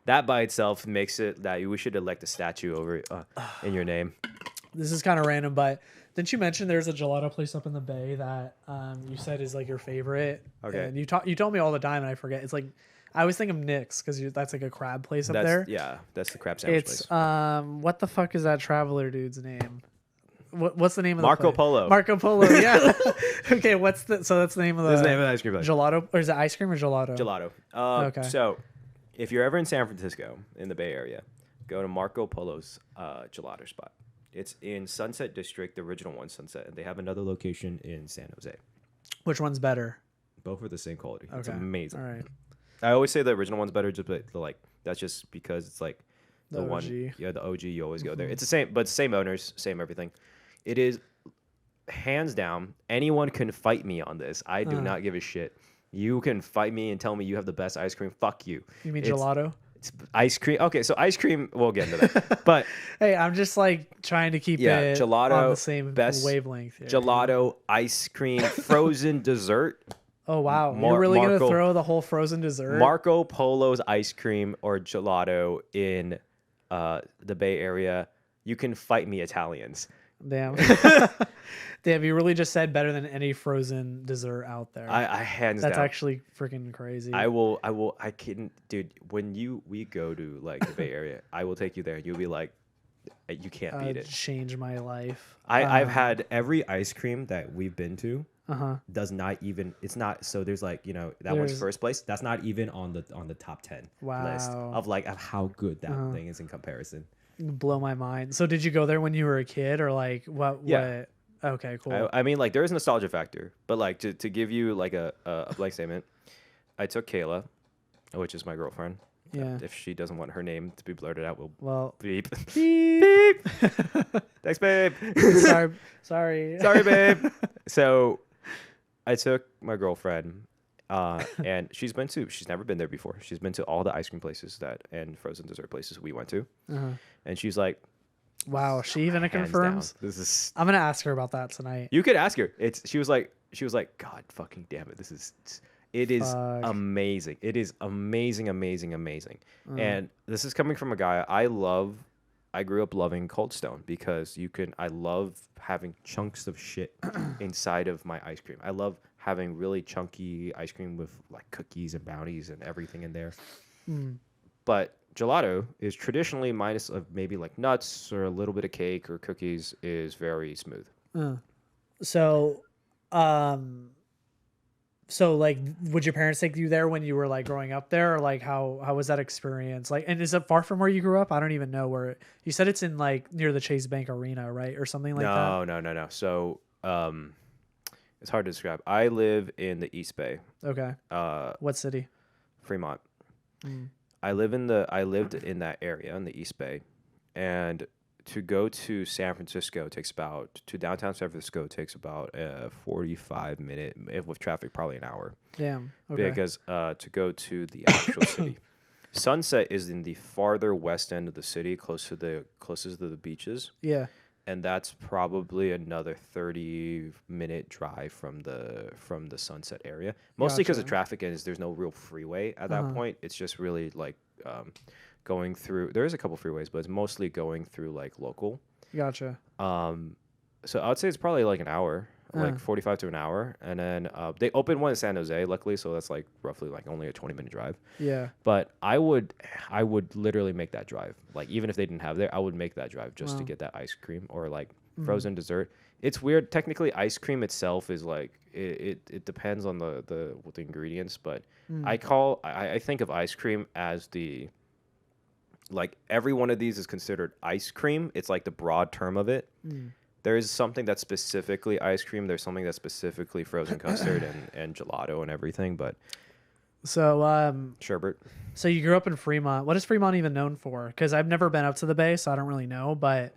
That by itself makes it that we should elect a statue over in your name. This is kind of random, but didn't you mention there's a gelato place up in the Bay that you said is your favorite? Okay. And you told me all the time, and I forget. It's I always think of Nick's because that's a crab place up there. Yeah, that's the crab sandwich place. It's what the fuck is that traveler dude's name? What's the name of Marco the Polo? Marco Polo. Yeah. Okay. So that's the name of the. That's the name of the ice cream place. Gelato, or is it ice cream or gelato? Gelato. Okay. So, if you're ever in San Francisco in the Bay Area, go to Marco Polo's gelato spot. It's in Sunset District, the original one, Sunset, and they have another location in San Jose. Which one's better? Both are the same quality. Okay. It's amazing. All right. I always say the original one's better, just that's just because it's The one, OG. yeah, the OG. You always go there. It's the same, but same owners, same everything. It is hands down. Anyone can fight me on this. I do not give a shit. You can fight me and tell me you have the best ice cream. Fuck you. You mean gelato? It's ice cream. Okay, so ice cream. We'll get into that. But hey, I'm just like trying to keep it gelato, on the same best wavelength. Here. Gelato, ice cream, frozen dessert. Oh wow, you're really gonna throw the whole frozen dessert? Marco Polo's ice cream or gelato in the Bay Area. You can fight me, Italians. Damn. Damn, you really just said better than any frozen dessert out there. I hands down. That's actually freaking crazy. I can, dude, when we go to like the Bay Area, I will take you there and you'll be like, you can't beat it. Change my life. I've had every ice cream that we've been to does not even, it's not, so there's like, you know, that one's first place. That's not even on the top 10 list of like of how good that thing is in comparison. Blow my mind. So did you go there when you were a kid or like what? Yeah. Okay, cool. I mean, like there is nostalgia factor, but like to give you like a blank statement, I took Kayla, which is my girlfriend. Yeah. If she doesn't want her name to be blurted out, we'll beep. Beep. Thanks, babe. Sorry, babe. So I took my girlfriend, and she's never been there before. She's been to all the ice cream places and frozen dessert places we went to, and she's like, "Wow, she even confirms." This I'm gonna ask her about that tonight. You could ask her. She was like, God fucking damn it, it is amazing. It is amazing. And this is coming from a guy I grew up loving Cold Stone because I love having chunks of shit inside of my ice cream. I love having really chunky ice cream with like cookies and brownies and everything in there. But gelato is traditionally minus of maybe like nuts or a little bit of cake or cookies is very smooth. So like, would your parents take you there when you were like growing up there, or like how was that experience? Like, and is it far from where you grew up? I don't even know where. You said it's in like near the Chase Bank Arena, right, or something like that. No. So it's hard to describe. I live in the East Bay. Okay. What city? Fremont. I lived in that area in the East Bay, and to go to San Francisco to downtown San Francisco takes about a 45-minute, with traffic, probably an hour. Damn. Okay. Because to go to the actual city, Sunset is in the farther west end of the city, closest to the beaches. Yeah. And that's probably another 30-minute drive from the Sunset area. Mostly because of traffic, and there's no real freeway at that point. It's just really like going through. There is a couple freeways, but it's mostly going through like local. Gotcha. So I would say it's probably like an hour, like 45 to an hour, and then they opened one in San Jose, luckily, so that's like roughly like only a 20-minute drive. Yeah. But I would literally make that drive. Like even if they didn't have there, I would make that drive just to get that ice cream or like frozen dessert. It's weird. Technically, ice cream itself is like it depends on the ingredients, but I think of ice cream as like every one of these is considered ice cream. It's like the broad term of it. There is something that's specifically ice cream. There's something that's specifically frozen custard and gelato and everything. But so sherbet. So you grew up in Fremont. What is Fremont even known for? Because I've never been up to the Bay, so I don't really know. But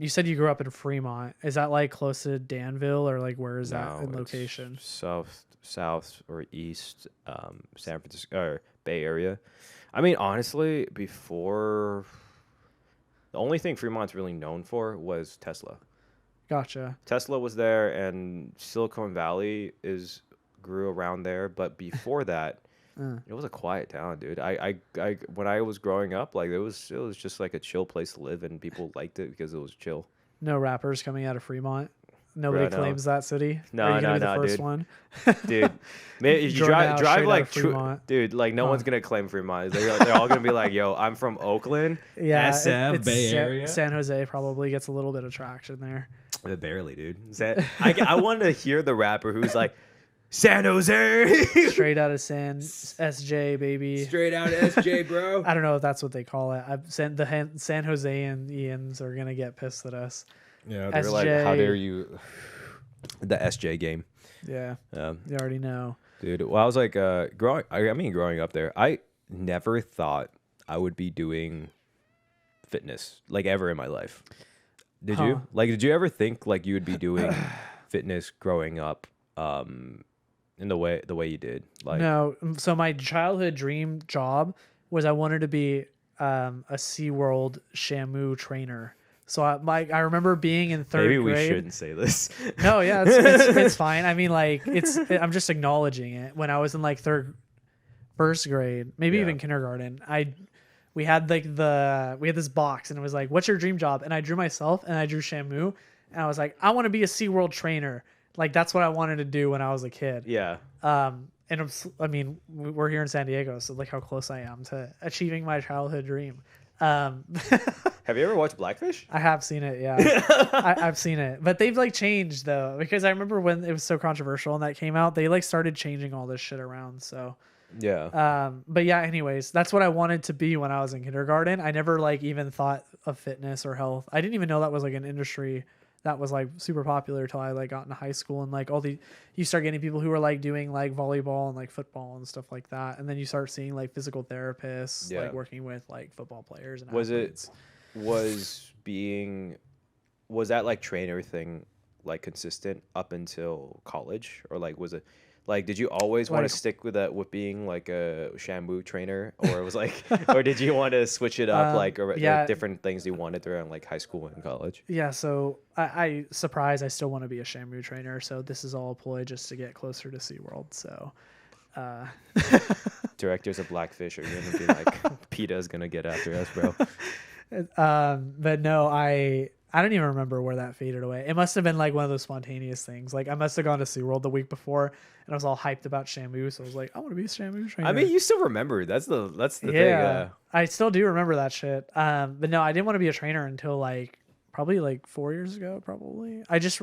you said you grew up in Fremont. Is that like close to Danville, or like where is that in location? South or east, San Francisco or Bay Area. I mean, honestly, before, the only thing Fremont's really known for was Tesla. Gotcha. Tesla was there, and Silicon Valley grew around there. But before that, it was a quiet town, dude. I when I was growing up, like it was just like a chill place to live, and people liked it because it was chill. No rappers coming out of Fremont. Nobody claims that city. No, Are you gonna be the first dude. one? Dude, man, you drive like dude, like no one's gonna claim Fremont. They're all gonna be like, "Yo, I'm from Oakland." Yeah, SF, Bay Area. San Jose probably gets a little bit of traction there. Barely, dude. I want to hear the rapper who's like, San Jose, straight out of SJ, baby. Straight out of SJ, bro. I don't know if that's what they call it. San Joseans are gonna get pissed at us. Yeah, they're like, how dare you? The SJ game. Yeah. You already know. Dude, well, I was like, growing up there, I never thought I would be doing fitness like ever in my life. Did Huh. you? Like, did you ever think like you would be doing fitness growing up, in the way you did? Like, No. So my childhood dream job was I wanted to be a SeaWorld Shamu trainer. So I remember being in third maybe we grade. shouldn't say this. No, yeah, it's fine. I mean, like I'm just acknowledging it. When I was in like first grade, maybe Yeah. even kindergarten, we had this box and it was like, "What's your dream job?" And I drew myself and I drew Shamu, and I was like, "I want to be a SeaWorld trainer." Like that's what I wanted to do when I was a kid. Yeah. And I mean, we're here in San Diego, so like how close I am to achieving my childhood dream. Have you ever watched Blackfish? I have seen it, yeah. I've seen it, but they've like changed though, because I remember when it was so controversial and that came out, they like started changing all this shit around. So, Yeah. but yeah, anyways, that's what I wanted to be when I was in kindergarten. I never like even thought of fitness or health. I didn't even know that was like an industry that was like super popular till I like got into high school, and like you start getting people who are like doing like volleyball and like football and stuff like that, and then you start seeing like physical therapists like working with like football players and athletes. Was that like trainer thing like consistent up until college, or like was it like did you always want to stick with being like a Shamu trainer, or it was like or did you want to switch it up like different things you wanted throughout like high school and college? Yeah, so I still want to be a Shamu trainer, so this is all a ploy just to get closer to SeaWorld. So Directors of Blackfish are gonna be like, PETA's gonna get after us, bro. But no, I don't even remember where that faded away. It must have been like one of those spontaneous things. Like I must have gone to SeaWorld the week before and I was all hyped about Shamu, so I was like, I want to be a Shamu trainer. I mean, you still remember. That's the thing. I still do remember that shit. But no, I didn't want to be a trainer until like probably like 4 years ago. Probably I just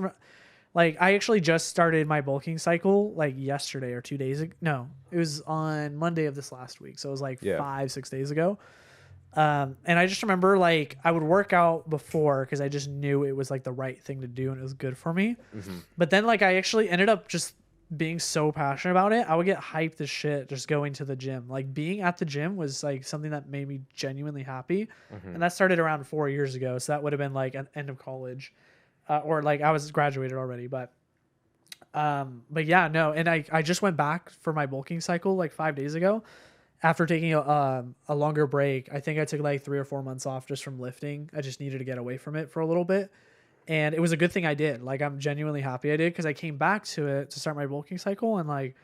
like I actually just started my bulking cycle like yesterday or 2 days ago. No, it was on Monday of this last week, so it was like 5-6 days ago. And I just remember like I would work out before because I just knew it was like the right thing to do and it was good for me. Mm-hmm. But then like I actually ended up just being so passionate about it. I would get hyped as shit just going to the gym. Like being at the gym was like something that made me genuinely happy. Mm-hmm. And that started around 4 years ago. So that would have been like an end of college, or like I was graduated already. But yeah, no. And I just went back for my bulking cycle like 5 days ago. After taking a longer break. I think I took like 3 or 4 months off just from lifting. I just needed to get away from it for a little bit. And it was a good thing I did. Like, I'm genuinely happy I did because I came back to it to start my bulking cycle. And like,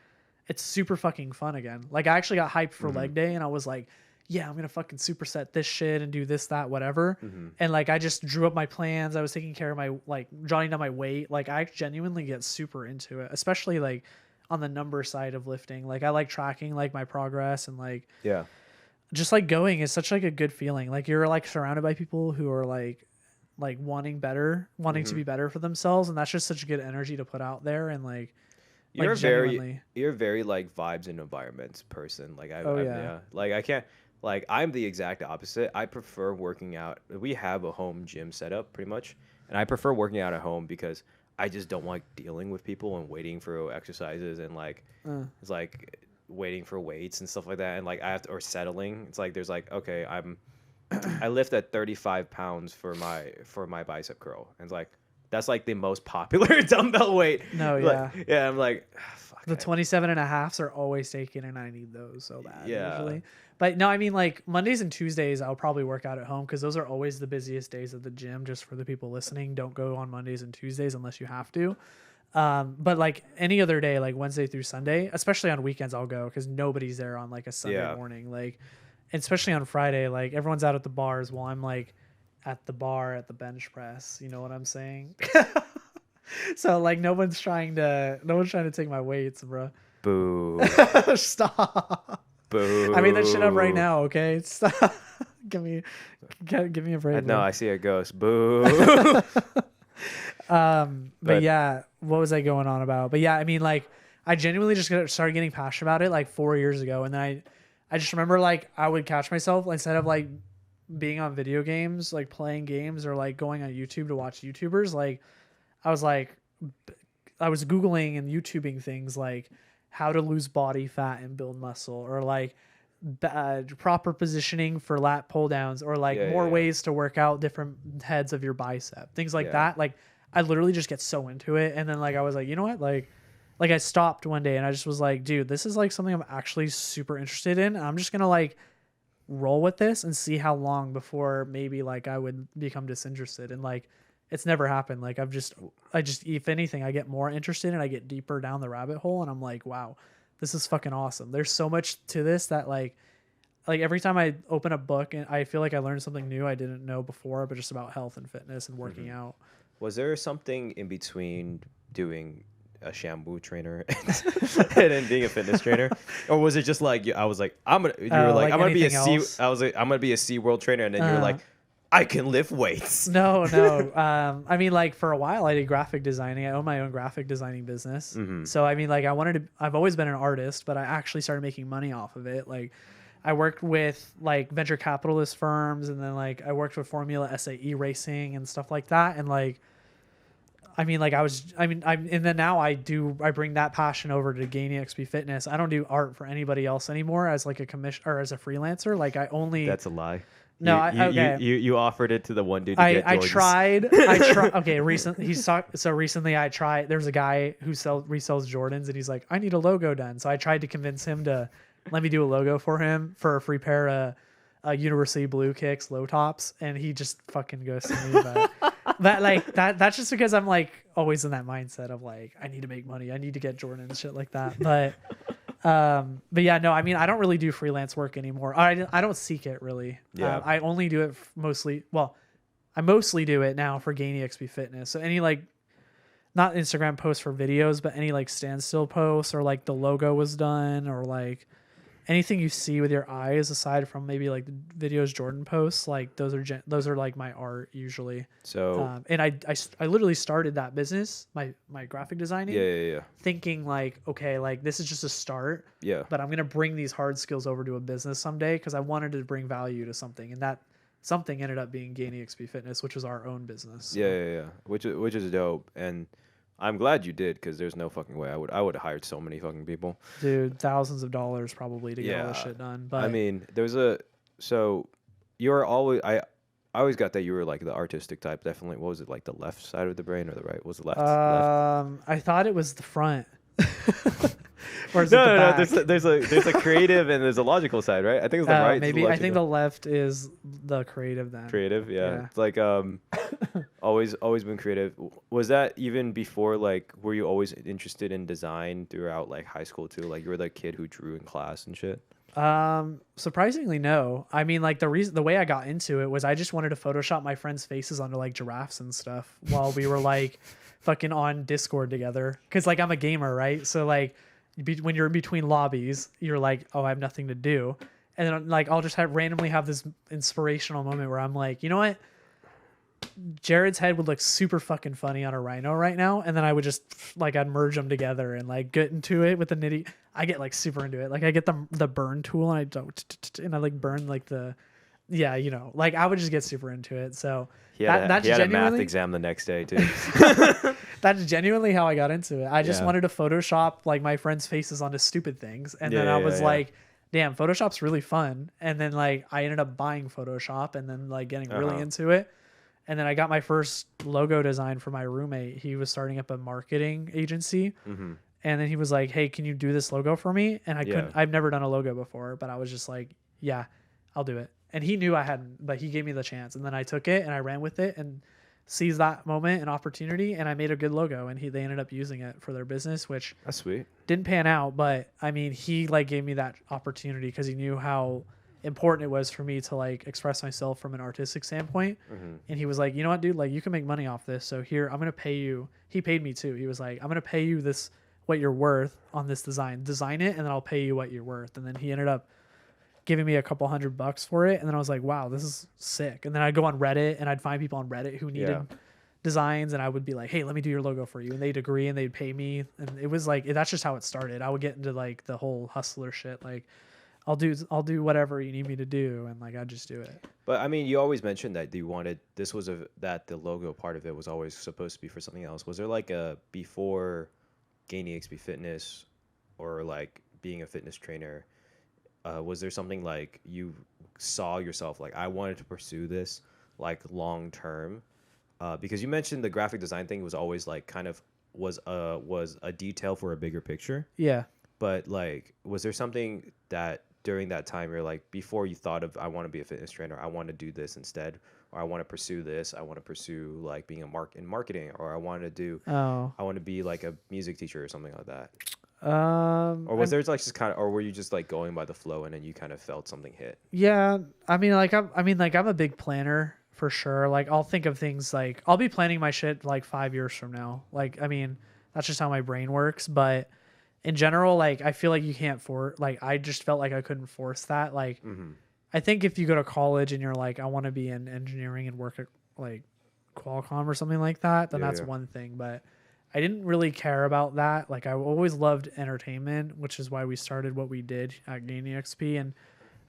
it's super fucking fun again. Like, I actually got hyped for leg day and I was like, yeah, I'm going to fucking superset this shit and do this, that, whatever. Mm-hmm. And like, I just drew up my plans. I was taking care of my, like, jotting down my weight. Like, I genuinely get super into it, especially like, on the number side of lifting. Like I like tracking like my progress and like just like going is such like a good feeling. Like you're like surrounded by people who are like wanting to be better for themselves, and that's just such a good energy to put out there. And like you're very like vibes and environments person. Like like I can't, like I'm the exact opposite. I prefer working out. We have a home gym set up pretty much, and I prefer working out at home because I just don't like dealing with people and waiting for exercises and like it's like waiting for weights and stuff like that, and like I have to, or settling. It's like there's like, okay, I lift at 35 pounds for my bicep curl, and it's like that's like the most popular dumbbell weight. No, like, yeah, I'm like, fuck. The 27.5s are always taken, and I need those so bad. Yeah. Usually. But no, I mean like Mondays and Tuesdays I'll probably work out at home because those are always the busiest days of the gym. Just for the people listening, don't go on Mondays and Tuesdays unless you have to. But like any other day, like Wednesday through Sunday, especially on weekends, I'll go because nobody's there on like a Sunday morning. Like, especially on Friday, like everyone's out at the bars while I'm like at the bar at the bench press. You know what I'm saying? So like no one's trying to take my weights, bro. Boo. Stop. Boo. I mean that shit up right now, okay? Stop. give me a break. No, I see a ghost. Boo. But yeah, what was I going on about? But yeah, I mean like I genuinely just started getting passionate about it like 4 years ago, and then I just remember like I would catch myself instead of like being on video games, like playing games or like going on YouTube to watch YouTubers, like I was Googling and YouTubing things like how to lose body fat and build muscle, or like proper positioning for lat pull downs, or like Yeah, more yeah. ways to work out different heads of your bicep, things like Yeah. that. Like I literally just get so into it, and then like I was like, you know what, like I stopped one day and I just was like, dude, this is like something I'm actually super interested in. I'm just gonna like roll with this and see how long before maybe like I would become disinterested. And like it's never happened. Like I just if anything, I get more interested and I get deeper down the rabbit hole, and I'm like, wow, this is fucking awesome. There's so much to this that like every time I open a book and I feel like I learned something new I didn't know before, but just about health and fitness and working out. Was there something in between doing a Shamu trainer and then being a fitness trainer, or was it just like I was like you were like Like I'm gonna be a anything sea else? I was like I'm gonna be a Sea World trainer, and then you were like I can lift weights. No, no. I mean, like for a while, I did graphic designing. I own my own graphic designing business. So I mean, like I've always been an artist, but I actually started making money off of it. Like I worked with like venture capitalist firms, and then like I worked with Formula SAE racing and stuff like that. And like, I mean, like and then now I bring that passion over to GainEXP Fitness. I don't do art for anybody else anymore as like a commission or as a freelancer. Like I only, That's a lie. no, okay. You offered it to the one dude. To get I Jordans. tried. Okay, recently recently I tried. There's a guy who resells Jordans, and he's like, I need a logo done. So I tried to convince him to let me do a logo for him for a free pair of University Blue Kicks low tops, and he just fucking goes to me. But that's just because I'm like always in that mindset of like I need to make money, I need to get Jordans, shit like that. But yeah, no, I mean, I don't really do freelance work anymore. I don't seek it really. Yeah. I only do it mostly. Well, I mostly do it now for GainEXP Fitness. So any like, not Instagram posts for videos, but any like standstill posts, or like the logo was done, or like anything you see with your eyes aside from maybe like the videos Jordan posts, like those are like my art usually. So And I literally started that business, my graphic designing, yeah. thinking like, okay, like this is just a start. Yeah. But I'm going to bring these hard skills over to a business someday, because I wanted to bring value to something. And that something ended up being GainEXP Fitness, which was our own business. So. Yeah. Which is dope, and I'm glad you did, because there's no fucking way I would have hired so many fucking people. Dude, thousands of dollars probably to get all this shit done. But I mean, so you're always I always got that you were like the artistic type. Definitely. What was it, like the left side of the brain or the right? Was it left? Left? I thought it was the front. Or is No, it the no, back? there's a creative and there's a logical side, right? I think it's the right. Maybe I think the left is the creative then. Creative, yeah. It's like always been creative. Was that even before, like, were you always interested in design throughout like high school too? Like you were the kid who drew in class and shit? Surprisingly no. I mean, like the way I got into it was I just wanted to Photoshop my friends' faces onto like giraffes and stuff while we were like fucking on Discord together. Cause like I'm a gamer, right? So like when you're in between lobbies, you're like, oh, I have nothing to do. And then like I'll just randomly have this inspirational moment where I'm like, you know what? Jared's head would look super fucking funny on a rhino right now, and then I would just like I'd merge them together and like get into it with the nitty. I get like super into it. Like I get the burn tool and I don't and I like burn like the like I would just get super into it. So He had a math exam the next day too. That's genuinely how I got into it. I just Yeah. wanted to Photoshop like my friends' faces onto stupid things, and then I was like, damn, Photoshop's really fun. And then like I ended up buying Photoshop and then like getting really into it. And then I got my first logo design for my roommate. He was starting up a marketing agency. And then he was like, hey, can you do this logo for me? And I've never done a logo before, but I was just like, yeah, I'll do it. And he knew I hadn't, but he gave me the chance. And then I took it and I ran with it and seized that moment and opportunity. And I made a good logo, and they ended up using it for their business, which That's sweet. didn't pan out. But I mean, he like gave me that opportunity because he knew how important it was for me to like express myself from an artistic standpoint. And he was like, you know what, dude, like you can make money off this. So here, I'm going to pay you. He paid me too. He was like, I'm going to pay you what you're worth on this design it. And then I'll pay you what you're worth. And then he ended up giving me a couple $100 for it. And then I was like, wow, this is sick. And then I'd go on Reddit and I'd find people on Reddit who needed designs. And I would be like, hey, let me do your logo for you. And they'd agree and they'd pay me. And it was like, that's just how it started. I would get into like the whole hustler shit. Like, I'll do whatever you need me to do, and like I just do it. But I mean, you always mentioned that you wanted that the logo part of it was always supposed to be for something else. Was there like a before GainEXP Fitness or like being a fitness trainer? was there something like you saw yourself like I wanted to pursue this like long term? Because you mentioned the graphic design thing was always like kind of was a detail for a bigger picture. Yeah. But like, was there something that during that time you're like before you thought of I want to be a fitness trainer, I want to do this instead, or I want to pursue this, I want to pursue like being in marketing, or I want to do I want to be like a music teacher or something like that. Or was there like just kind of, or were you just like going by the flow and then you kind of felt something hit? Yeah, I mean, like I'm a big planner for sure. Like I'll think of things like I'll be planning my shit like 5 years from now. Like I mean, that's just how my brain works. But in general, like I feel like you can't like I just felt like I couldn't force that. Like I think if you go to college and you're like I want to be in engineering and work at like Qualcomm or something like that, then that's one thing. But I didn't really care about that. Like I always loved entertainment, which is why we started what we did at GainEXP. And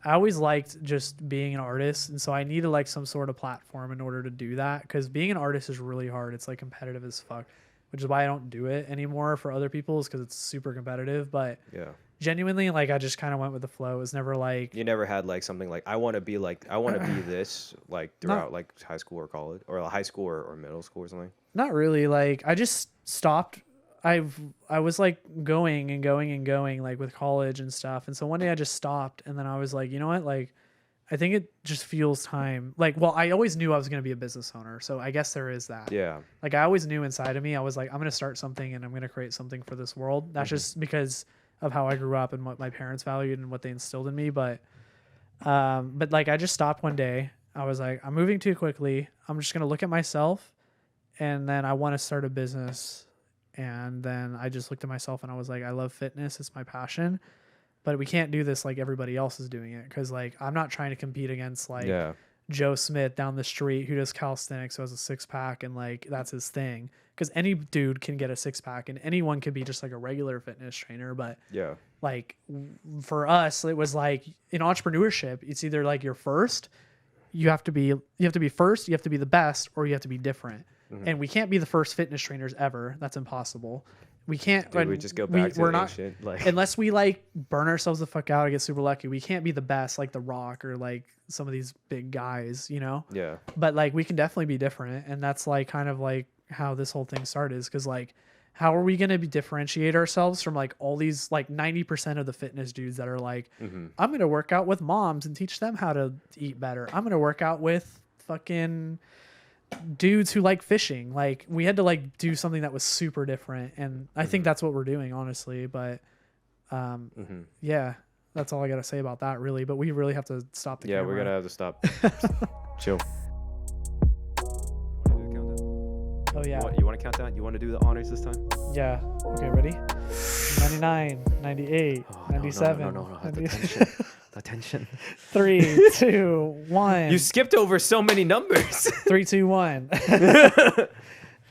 I always liked just being an artist. And so I needed like some sort of platform in order to do that. Because being an artist is really hard. It's like competitive as fuck, which is why I don't do it anymore for other people, is because it's super competitive. But genuinely, like I just kind of went with the flow. It was never like, you never had like something like I want to be this like throughout like high school or college or high school or middle school or something. Not really. Like I just stopped. I was like going and going and going like with college and stuff. And so one day I just stopped, and then I was like, you know what? Like I think it just feels time. Like, well, I always knew I was going to be a business owner. So I guess there is that. Yeah. Like I always knew inside of me, I was like, I'm going to start something and I'm going to create something for this world. That's just because of how I grew up and what my parents valued and what they instilled in me. But like I just stopped one day. I was like, I'm moving too quickly. I'm just going to look at myself, and then I want to start a business. And then I just looked at myself and I was like, I love fitness. It's my passion, but we can't do this like everybody else is doing it. Cause like, I'm not trying to compete against like Joe Smith down the street who does calisthenics, who has a 6-pack and like, that's his thing. Cause any dude can get a 6-pack and anyone could be just like a regular fitness trainer. But like for us, it was like in entrepreneurship, it's either like you're first, you have to be first, you have to be the best, or you have to be different. And we can't be the first fitness trainers ever. That's impossible. We can't. Dude, we just go back to ancient, like unless we like burn ourselves the fuck out and get super lucky. We can't be the best like The Rock or like some of these big guys, you know? Yeah. But like we can definitely be different, and that's like kind of like how this whole thing started. Is because like how are we going to differentiate ourselves from like all these like 90% of the fitness dudes that are like, I'm going to work out with moms and teach them how to eat better. I'm going to work out with fucking dudes who like fishing. Like we had to like do something that was super different, and I think that's what we're doing, honestly. But yeah, that's all I gotta say about that, really. But we really have to stop the camera. We're gonna have to stop. Chill. Oh yeah, you want to count down? You want to do the honors this time? Yeah. Okay, ready? 99, 98, 97. No. Attention. 3, 2, 1. You skipped over so many numbers. 3, 2, 1. And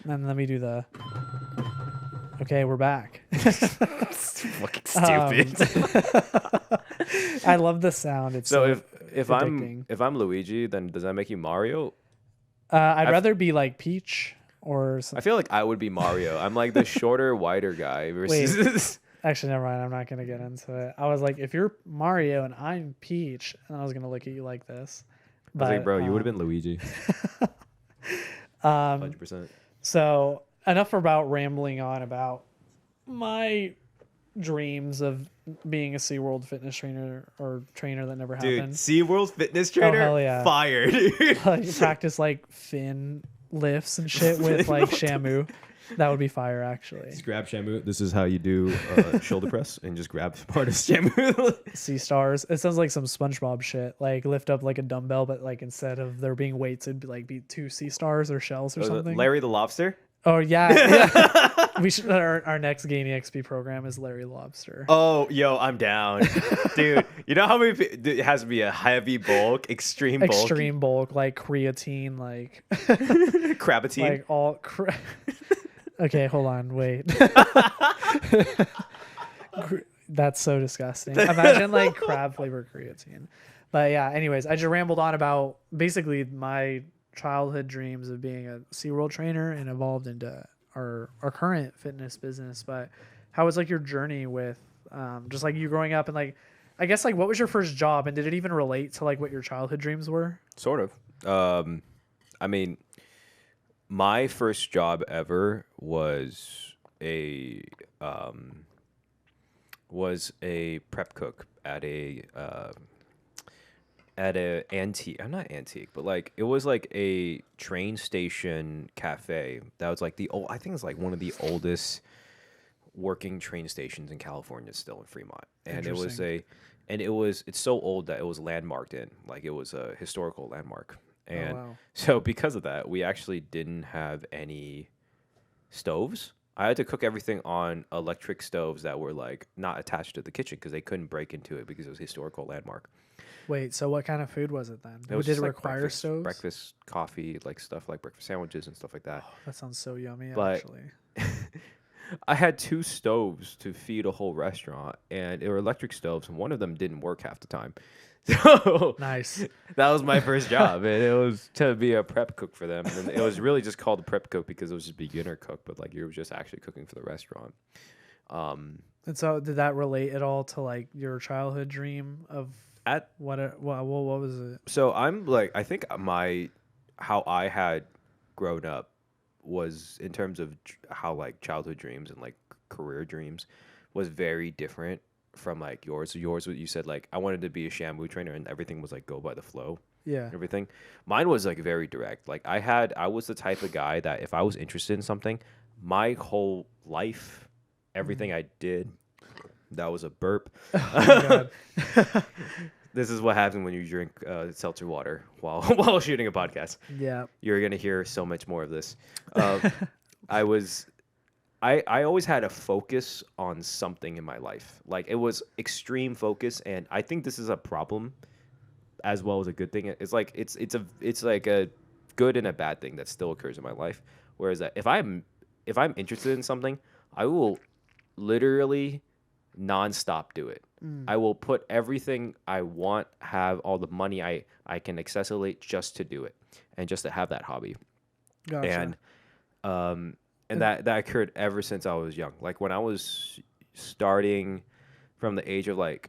let me do the. Okay, we're back. Fucking stupid. I love the sound. It's so if I'm Luigi, then does that make you Mario? I'd rather be like Peach or something. I feel like I would be Mario. I'm like the shorter, wider guy versus. Actually, never mind. I'm not going to get into it. I was like, if you're Mario and I'm Peach, and I was going to look at you like this. But, I was like, bro, you would have been Luigi. 100%. So enough about rambling on about my dreams of being a SeaWorld fitness trainer or trainer that never happened. Dude, SeaWorld fitness trainer? Oh, hell yeah. Fire, dude. Like, practice like fin lifts and shit with like Shamu. That would be fire, actually. Just grab Shamu. This is how you do shoulder press, and just grab part of Shamu. Sea stars. It sounds like some SpongeBob shit. Like lift up like a dumbbell, but like instead of there being weights, it'd be like 2 sea stars or shells or something. Larry the Lobster. Oh yeah. We should. Our next GainEXP program is Larry Lobster. Oh, yo, I'm down, dude. You know how many? It has to be a heavy bulk, extreme bulk, like creatine, like crabatine, like all. Okay, hold on, wait. That's so disgusting. Imagine like crab flavored creatine. But yeah, anyways, I just rambled on about basically my childhood dreams of being a SeaWorld trainer and evolved into our current fitness business. But how was like your journey with just like you growing up, and like I guess like what was your first job, and did it even relate to like what your childhood dreams were? Sort of. I mean, my first job ever was a prep cook at a antique. I'm not antique, but like it was like a train station cafe that was like I think it's like one of the oldest working train stations in California, still in Fremont. And it's so old that it was landmarked in, like it was a historical landmark. And wow. so because of that, we actually didn't have any stoves. I had to cook everything on electric stoves that were like not attached to the kitchen because they couldn't break into it because it was a historical landmark. Wait, so what kind of food was it then? Did it it require stoves? breakfast, coffee, like stuff like breakfast sandwiches and stuff like that. Oh, that sounds so yummy, But- actually. I had 2 stoves to feed a whole restaurant, and they were electric stoves, and one of them didn't work half the time. So Nice. that was my first job, and it was to be a prep cook for them. And it was really just called a prep cook because it was just beginner cook, but like you were just actually cooking for the restaurant. And so did that relate at all to like your childhood dream of what was it? So I'm like, I think how I had grown up was in terms of how like childhood dreams and like career dreams was very different from like yours. So yours, what you said, like I wanted to be a Shamu trainer and everything was like go by the flow. Yeah. And everything. Mine was like very direct. Like I was the type of guy that if I was interested in something, my whole life, everything I did, that was a burp. Oh my God. This is what happens when you drink seltzer water while shooting a podcast. Yeah. You're gonna hear so much more of this. I always had a focus on something in my life. Like it was extreme focus, and I think this is a problem as well as a good thing. It's like it's like a good and a bad thing that still occurs in my life. Whereas that if I'm interested in something, I will literally nonstop do it. I will put everything I want, have all the money I can accessorate just to do it and just to have that hobby. Gotcha. And that occurred ever since I was young. Like when I was starting from the age of like,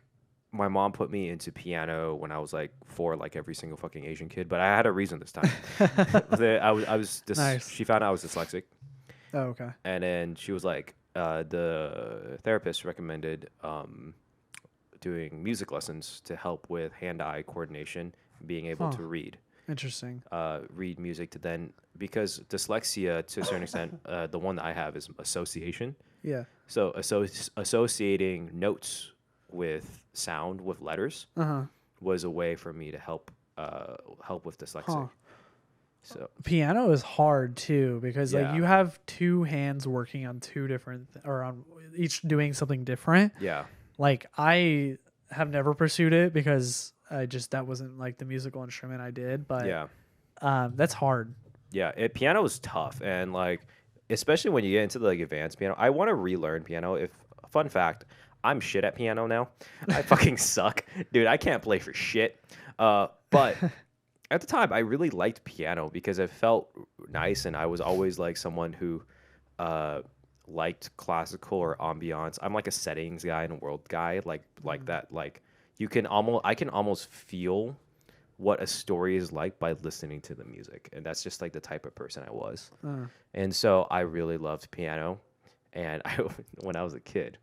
my mom put me into piano when I was like 4, like every single fucking Asian kid. But I had a reason this time. Nice. She found out I was dyslexic. Oh, okay. And then she was like, the therapist recommended doing music lessons to help with hand-eye coordination, being able to read. Interesting. Read music to then, because dyslexia to a certain extent, the one that I have is association. Yeah. So associating notes with sound with letters was a way for me to help with dyslexia. Huh. So Piano is hard too because like Yeah. you have 2 hands working on 2 different or on each doing something different. yeah, Like I have never pursued it because that wasn't like the musical instrument I did, but yeah. that's hard. Yeah, piano is tough, and like especially when you get into the like advanced piano. I want to relearn piano. Fun fact, I'm shit at piano now. I fucking suck, dude. I can't play for shit. But at the time, I really liked piano because it felt nice, and I was always like someone who liked classical or ambiance. I'm like a settings guy and a world guy, like that. Like I can almost feel what a story is like by listening to the music, and that's just like the type of person I was. And so I really loved piano, and when I was a kid,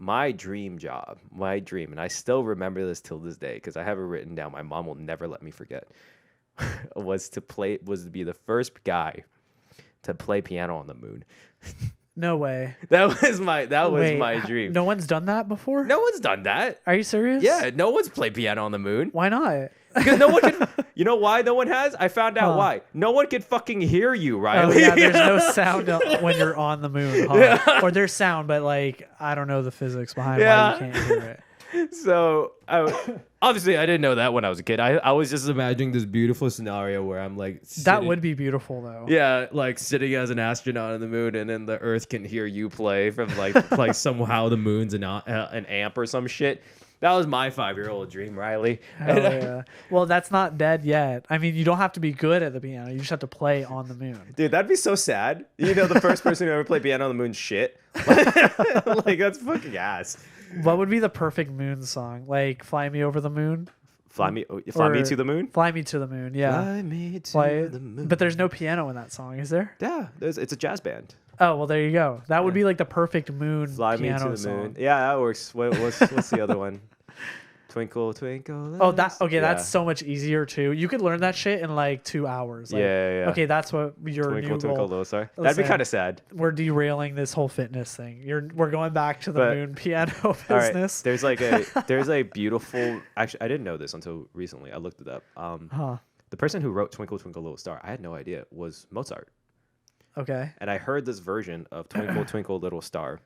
my dream, and I still remember this till this day because I have it written down. My mom will never let me forget. was to be the first guy to play piano on the moon. No way. That was my Wait, dream. No one's done that before? No one's done that. Are you serious? Yeah, no one's played piano on the moon. Why not? Because no one can. You know why no one has? I found out why. No one can fucking hear you, Oh Riley. yeah, there's no sound when you're on the moon. Huh? Or there's sound, but like I don't know the physics behind why you can't hear it. So obviously I didn't know that when I was a kid. I was just imagining this beautiful scenario where I'm like That would be beautiful though. yeah, like sitting as an astronaut on the moon, and then the Earth can hear you play from like somehow the moon's an amp or some shit. That was my 5-year-old dream, Riley. Hell yeah. Well, that's not dead yet. I mean, you don't have to be good at the piano. You just have to play on the moon. Dude, that'd be so sad. You know, the first person who ever played piano on the moon, shit. Like, that's fucking ass. What would be the perfect moon song? Like, Fly Me Over the Moon? Fly me to the moon? Fly Me to the Moon, yeah. Fly me to the moon. But there's no piano in that song, is there? Yeah, it's a jazz band. Oh, well, there you go. That would be like the perfect moon Fly me piano to the song. moon. Yeah, that works. What's the other one? Twinkle, twinkle. Oh, that's yeah. so much easier too. You could learn that shit in like 2 hours. Like, yeah. Okay, that's what your Twinkle, new twinkle, goal. little star. That'd Listen, be kind of sad. We're derailing this whole fitness thing. We're going back to the moon piano business. All right. There's a beautiful. Actually, I didn't know this until recently. I looked it up. The person who wrote Twinkle, Twinkle, Little Star, I had no idea, was Mozart. Okay. And I heard this version of Twinkle, Twinkle, Little Star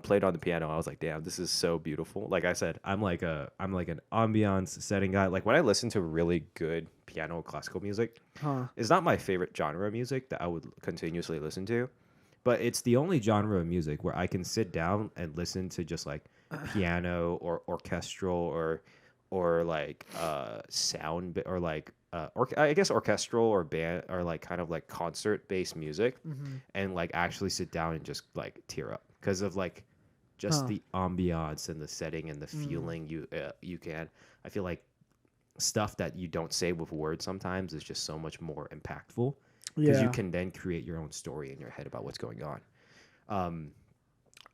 played on the piano. I was like, damn, this is so beautiful. Like I said, I'm like an ambiance setting guy. Like when I listen to really good piano classical music, it's not my favorite genre of music that I would continuously listen to, but it's the only genre of music where I can sit down and listen to just like piano or orchestral or like sound or like I guess orchestral or band or like kind of like concert based music, and like actually sit down and just like tear up because of like just the ambiance and the setting and the feeling you can. I feel like stuff that you don't say with words sometimes is just so much more impactful because you can then create your own story in your head about what's going on.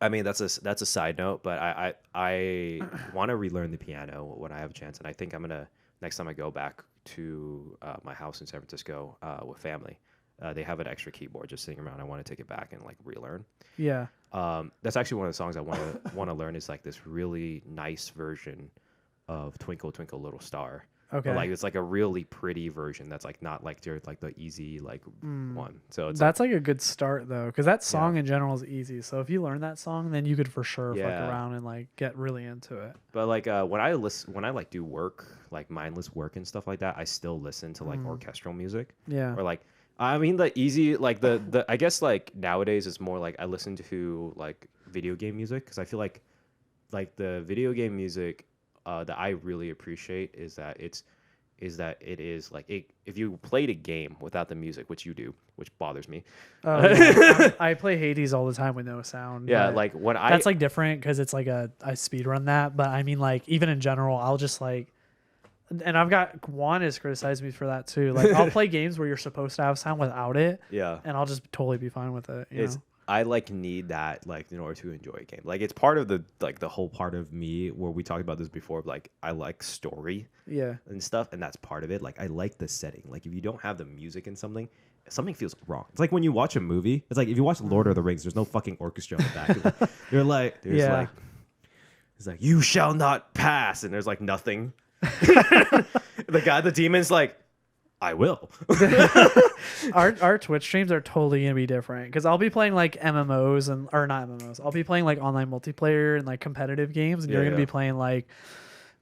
I mean, that's a side note, but I want to relearn the piano when I have a chance, and I think I'm gonna next time I go back to my house in San Francisco with family. They have an extra keyboard just sitting around. I want to take it back and like relearn. Yeah. That's actually one of the songs I want to learn. Is like this really nice version of Twinkle Twinkle Little Star. Okay. But like it's like a really pretty version that's like not like the easy like one. So it's that's like a good start though, because that song in general is easy. So if you learn that song, then you could for sure fuck around and like get really into it. But like when I like do work, like mindless work and stuff like that, I still listen to like orchestral music. Yeah. Or like I mean the easy like the I guess like nowadays it's more like I listen to like video game music because I feel like the video game music that I really appreciate is that it is like if you played a game without the music, which you do, which bothers me. I play Hades all the time with no sound. Yeah, like when that's like different because it's like I speed run that. But I mean, like even in general, I'll just like, and I've got Juan has criticized me for that too. Like I'll play games where you're supposed to have sound without it. Yeah, and I'll just totally be fine with it. You know? I like need that like in order to enjoy a game. Like it's part of the whole part of me where we talked about this before. Like I like story, and stuff, and that's part of it. Like I like the setting. Like if you don't have the music in something feels wrong. It's like when you watch a movie. It's like if you watch Lord of the Rings, there's no fucking orchestra in the back. You're like, it's like you shall not pass, and there's like nothing. The demon's like, I will. Our Twitch streams are totally gonna be different because I'll be playing like MMOs or not MMOs. I'll be playing like online multiplayer and like competitive games, and you're gonna be playing like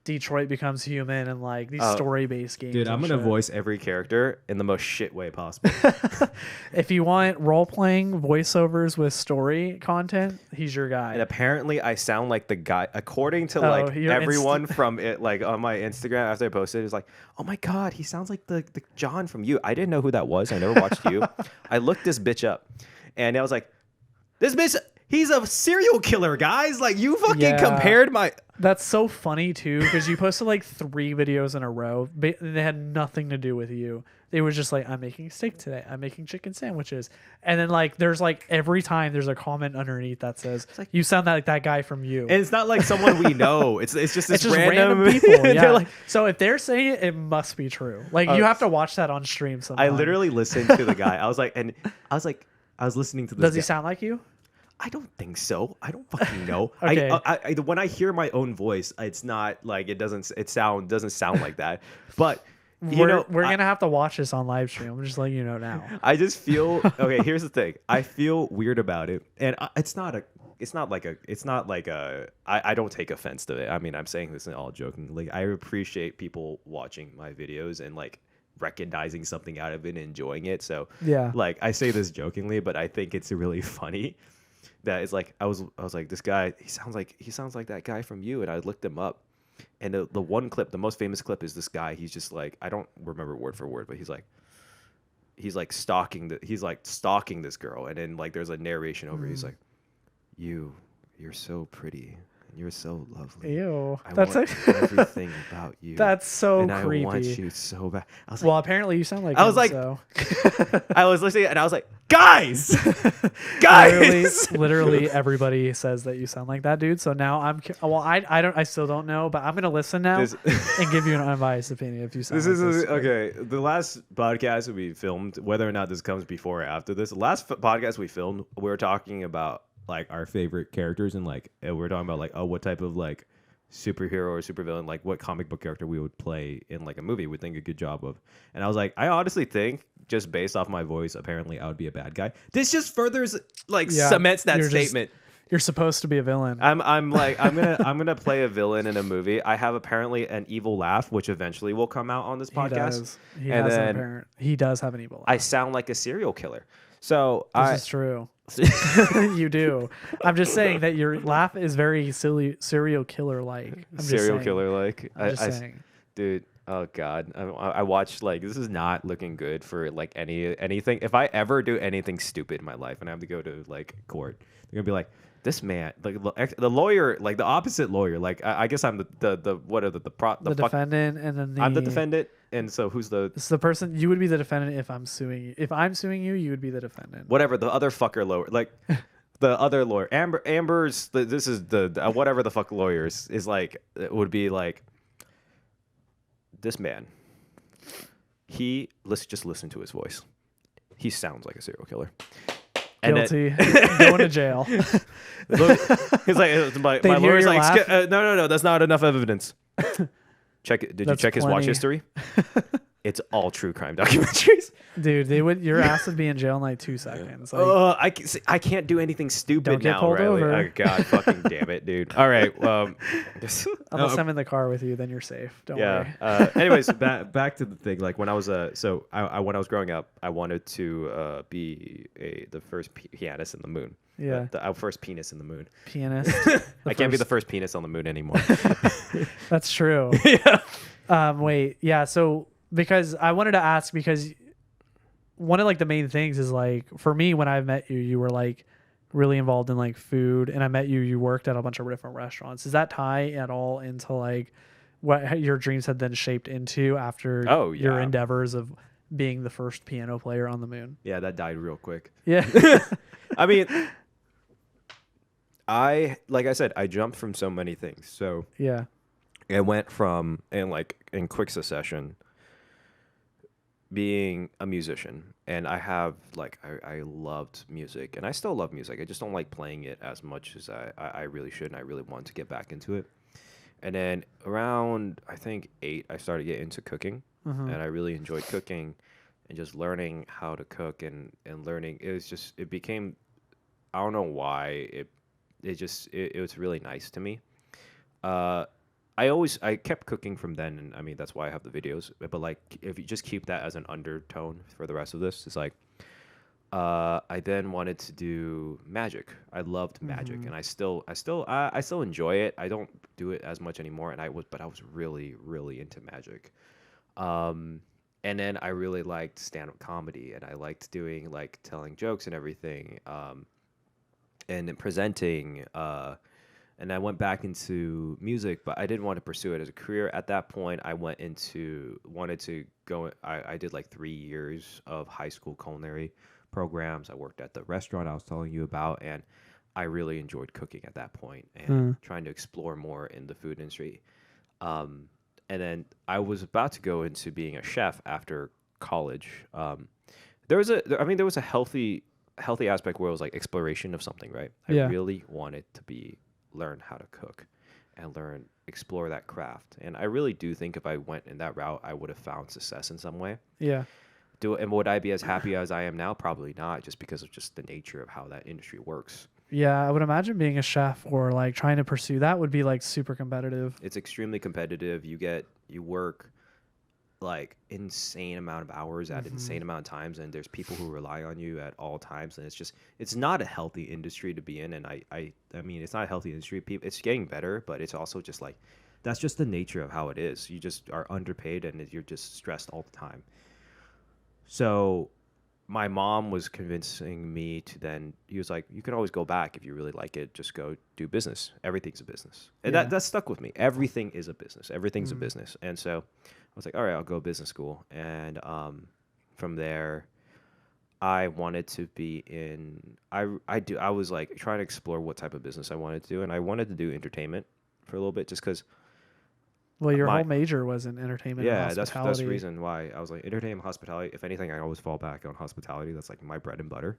Detroit Becomes Human and like these story-based games. Dude, I'm gonna voice every character in the most shit way possible. If you want role-playing voiceovers with story content, he's your guy. And apparently, I sound like the guy. According to like everyone from it, like on my Instagram after I posted, it's like, oh my god, he sounds like the John from You. I didn't know who that was. I never watched You. I looked this bitch up, and I was like, this bitch. He's a serial killer, guys. Like you fucking compared my. That's so funny too because you posted like 3 videos in a row. They had nothing to do with you. They were just like, I'm making steak today. I'm making chicken sandwiches. And then like there's like every time there's a comment underneath that says like, you sound like that guy from You. And it's not like someone we know. It's just this random people. Yeah. Like, so if they're saying it, it must be true. Like you have to watch that on stream sometime. I literally listened to the guy. I was listening to this. Does he sound like you? I don't think so. I don't fucking know. Okay. I when I hear my own voice, it's not like doesn't sound like that. But we're gonna have to watch this on live stream. I'm just letting you know now. I just feel okay. Here's the thing. I feel weird about it, and I don't take offense to it. I mean, I'm saying this all joking. Like I appreciate people watching my videos and like recognizing something out of it and enjoying it. So like I say this jokingly, but I think it's really funny. that is like I was like, this guy, he sounds like that guy from You, and I looked him up, and the one clip, the most famous clip, is this guy. He's just like, I don't remember word for word, but he's like stalking this girl, and then like there's a narration over. He's like, you're so pretty. You're so lovely. Ew. I That's want everything about you. That's so and creepy. I want you so bad. I was like, Well, apparently you sound like I was him, like, so. I was listening and I was like, guys, guys. Literally everybody says that you sound like that, dude. So now I still don't know, but I'm gonna listen now and give you an unbiased opinion if you sound. Okay. The last podcast we filmed, whether or not this comes before or after this, the last podcast we filmed, we were talking about like our favorite characters, and like we're talking about like, oh, what type of like superhero or supervillain, like what comic book character we would play in like a movie would think a good job of. And I was like, I honestly think, just based off my voice, apparently I would be a bad guy. This just furthers like cements that statement. You're supposed to be a villain. I'm gonna play a villain in a movie. I have apparently an evil laugh, which eventually will come out on this podcast. He does have an evil laugh. I sound like a serial killer. So this is true. You do. I'm just saying that your laugh is very silly, serial killer like. Serial killer like. I'm just saying. Dude, oh god, I watched, like, this is not looking good for like anything. If I ever do anything stupid in my life and I have to go to like court, they're gonna be like, this man, like the lawyer, like the opposite lawyer. Like I guess I'm the defendant, and then I'm the defendant. And so who's the? It's the person. You would be the defendant if I'm suing you. If I'm suing you, you would be the defendant. Whatever, the other fucker lawyer, like the other lawyer, Amber's. This is the whatever the fuck lawyers is like. It would be like, this man. Let's just listen to his voice. He sounds like a serial killer. Guilty. Going to jail. He's like, my lawyer's like, no, that's not enough evidence. Check it. Did you check his watch history? It's all true crime documentaries. Dude, your ass would be in jail in like 2 seconds. Like, I can't do anything stupid don't get now, pulled Riley. over. Oh god, fucking damn it, dude. All right, unless I'm in the car with you, then you're safe. Don't worry. Anyways, back to the thing. Like when I was when I was growing up, I wanted to be the first pianist in the moon. Yeah. The first penis in the moon. Pianist. I can't be the first penis on the moon anymore. That's true. Yeah. Wait. Yeah. So because I wanted to ask, because one of like the main things is like, for me, when I met you, you were like really involved in like food, and I met you, you worked at a bunch of different restaurants. Does that tie at all into like what your dreams had then shaped into after your endeavors of being the first piano player on the moon? Yeah, that died real quick. Yeah. I mean, like I said, I jumped from so many things. So yeah, it went from in quick succession being a musician, and I loved music, and I still love music. I just don't like playing it as much as I really should, and I really want to get back into it. And then around, I think 8, I started getting into cooking, and I really enjoyed cooking and just learning how to cook and learning. It became, I don't know why, it was really nice to me. I kept cooking from then, and I mean, that's why I have the videos. But like, if you just keep that as an undertone for the rest of this, it's like, I then wanted to do magic. I loved magic, and I still enjoy it. I don't do it as much anymore, but I was really, really into magic. And then I really liked stand-up comedy, and I liked doing like telling jokes and everything, and presenting. And I went back into music, but I didn't want to pursue it as a career. At that point, I wanted to go. I did like 3 years of high school culinary programs. I worked at the restaurant I was telling you about, and I really enjoyed cooking at that point and trying to explore more in the food industry. And then I was about to go into being a chef after college. There was a healthy aspect where it was like exploration of something, right? I really wanted to learn how to cook and explore that craft. And I really do think if I went in that route, I would have found success in some way. Yeah. And would I be as happy as I am now? Probably not, just because of just the nature of how that industry works. Yeah, I would imagine being a chef or like trying to pursue that would be like super competitive. It's extremely competitive. You work like insane amount of hours at insane amount of times, and there's people who rely on you at all times, and it's not a healthy industry to be in. And I mean, it's not a healthy industry. It's getting better, but it's also just like that's just the nature of how it is. You just are underpaid and you're just stressed all the time. So my mom was convincing me to then, he was like, you can always go back if you really like it, just go do business. Everything's a business. And that stuck with me. Everything is a business. Everything's a business. And so I was like, all right, I'll go business school. And from there, I wanted to be in, I was like trying to explore what type of business I wanted to do. And I wanted to do entertainment for a little bit just because. Well, your whole major was in entertainment and hospitality. That's the reason why I was like entertainment, hospitality. If anything, I always fall back on hospitality. That's like my bread and butter.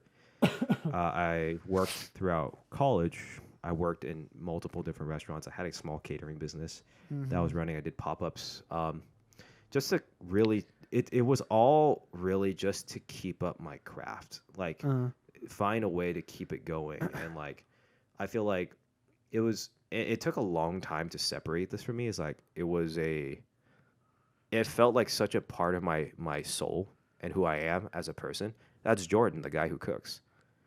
I worked throughout college. I worked in multiple different restaurants. I had a small catering business that I was running. I did pop-ups. Just to really, it was all really just to keep up my craft. Like find a way to keep it going. And like, I feel like it took a long time to separate this for me. It's like it felt like such a part of my soul and who I am as a person. That's Jordan, the guy who cooks,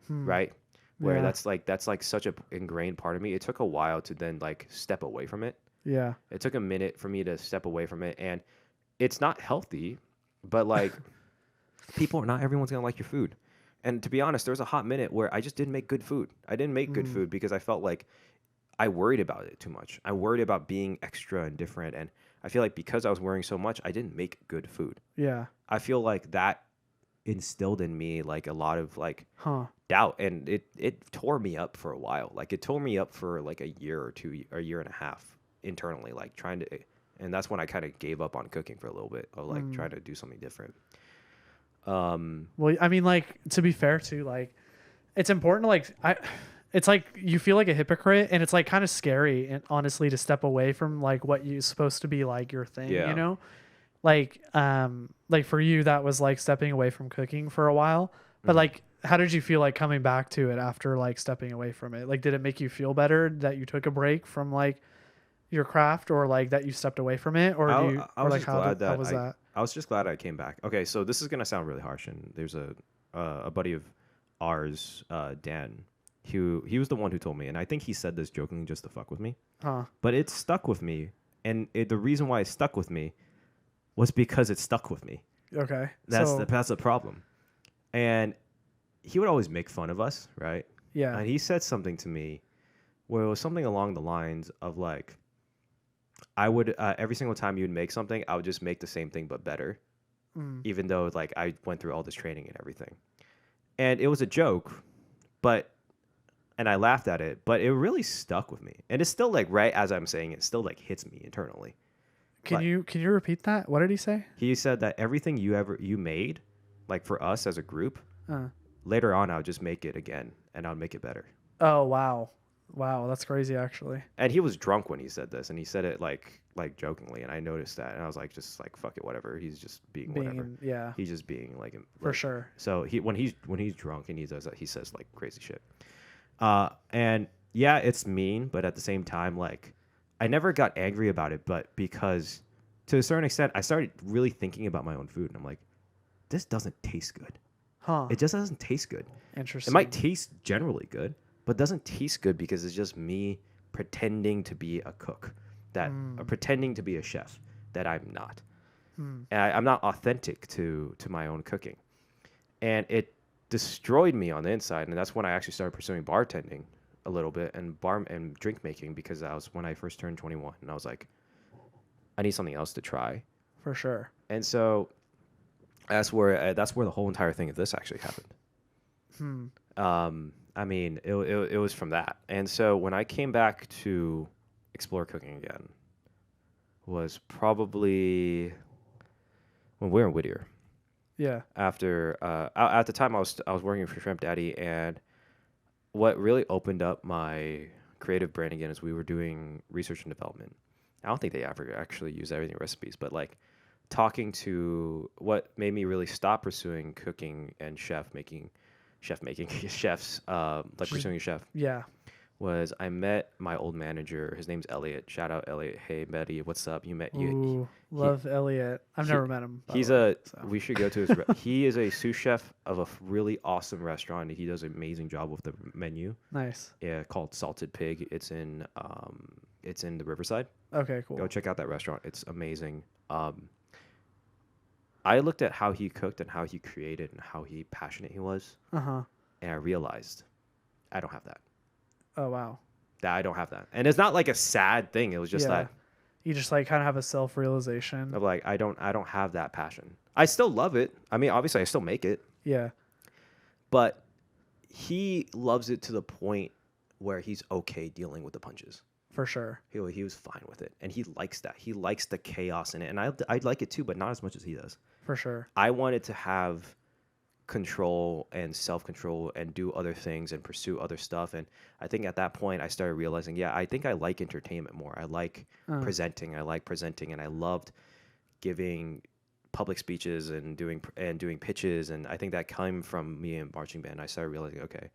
right? Where that's like such a ingrained part of me. It took a while to then like step away from it. Yeah. It took a minute for me to step away from it, and it's not healthy, but like not everyone's gonna like your food. And to be honest, there was a hot minute where I just didn't make good food. I didn't make good food because I felt like I worried about it too much. I worried about being extra and different. And I feel like because I was worrying so much, I didn't make good food. Yeah. I feel like that instilled in me like a lot of like doubt. And it tore me up for a while. Like it tore me up for like a year or two, or a year and a half internally, like trying to, and that's when I kind of gave up on cooking for a little bit, of like trying to do something different. Well, I mean, like, to be fair too, like, it's important to like, it's like you feel like a hypocrite, and it's like kind of scary, and honestly, to step away from like what you're supposed to be like your thing, you know, like for you that was like stepping away from cooking for a while, but like, how did you feel like coming back to it after like stepping away from it? Like, did it make you feel better that you took a break from like your craft, or like that you stepped away from it, or I do you, was or like just how glad how was that? I was just glad I came back. Okay, so this is gonna sound really harsh, and there's a buddy of ours, Dan. He was the one who told me, and I think he said this jokingly just to fuck with me. But it stuck with me, and the reason why it stuck with me was because it stuck with me. Okay, That's the problem. And he would always make fun of us, right? Yeah. And he said something to me where it was something along the lines of like, I would every single time you'd make something, I would just make the same thing but better, even though like I went through all this training and everything. And it was a joke, and I laughed at it, but it really stuck with me. And it's still like right as I'm saying it, still like hits me internally. Can you repeat that? What did he say? He said that everything you made, like for us as a group, later on I'll just make it again and I'll make it better. Oh wow. Wow, that's crazy actually. And he was drunk when he said this, and he said it like jokingly, and I noticed that, and I was like, just like fuck it, whatever. He's just being whatever. He's just being like for sure. So when he's drunk and he does that, he says like crazy shit. And yeah, it's mean, but at the same time, like I never got angry about it, but because to a certain extent, I started really thinking about my own food, and I'm like, this doesn't taste good. It just doesn't taste good. Interesting. It might taste generally good, but doesn't taste good because it's just me pretending to be a cook, pretending to be a chef that I'm not. And I'm not authentic to my own cooking. And it destroyed me on the inside. And that's when I actually started pursuing bartending a little bit and drink making, because that was when I first turned 21. And I was like, I need something else to try. For sure. And so that's where the whole entire thing of this actually happened. I mean, it was from that. And so when I came back to explore cooking again was probably when we were in Whittier. Yeah. After at the time I was working for Shrimp Daddy, and what really opened up my creative brain again is we were doing research and development. I don't think they ever actually use everything in recipes, but like talking to what made me really stop pursuing cooking and chefs, like pursuing a chef. Yeah. was I met my old manager. His name's Elliot. Shout out Elliot. Hey, Betty, what's up? You met you. Ooh, love Elliot. I've never met him. By the way, so. We should go to his. He is a sous chef of a really awesome restaurant. He does an amazing job with the menu. Nice. Yeah, called Salted Pig. It's in the Riverside. Okay, cool. Go check out that restaurant. It's amazing. I looked at how he cooked and how he created and how passionate he was. And I realized I don't have that. Oh, wow. That I don't have that. And it's not like a sad thing. It was just that you just like kind of have a self-realization of like I don't have that passion. I still love it. I mean, obviously I still make it. Yeah. But he loves it to the point where he's okay dealing with the punches. For sure. He was fine with it. And he likes that. He likes the chaos in it. And I like it too, but not as much as he does. For sure. I wanted to have control and self-control and do other things and pursue other stuff. And I think at that point I started realizing, I think I like entertainment more. I like presenting. And I loved giving public speeches and doing pitches. And I think that came from me in marching band. I started realizing, okay,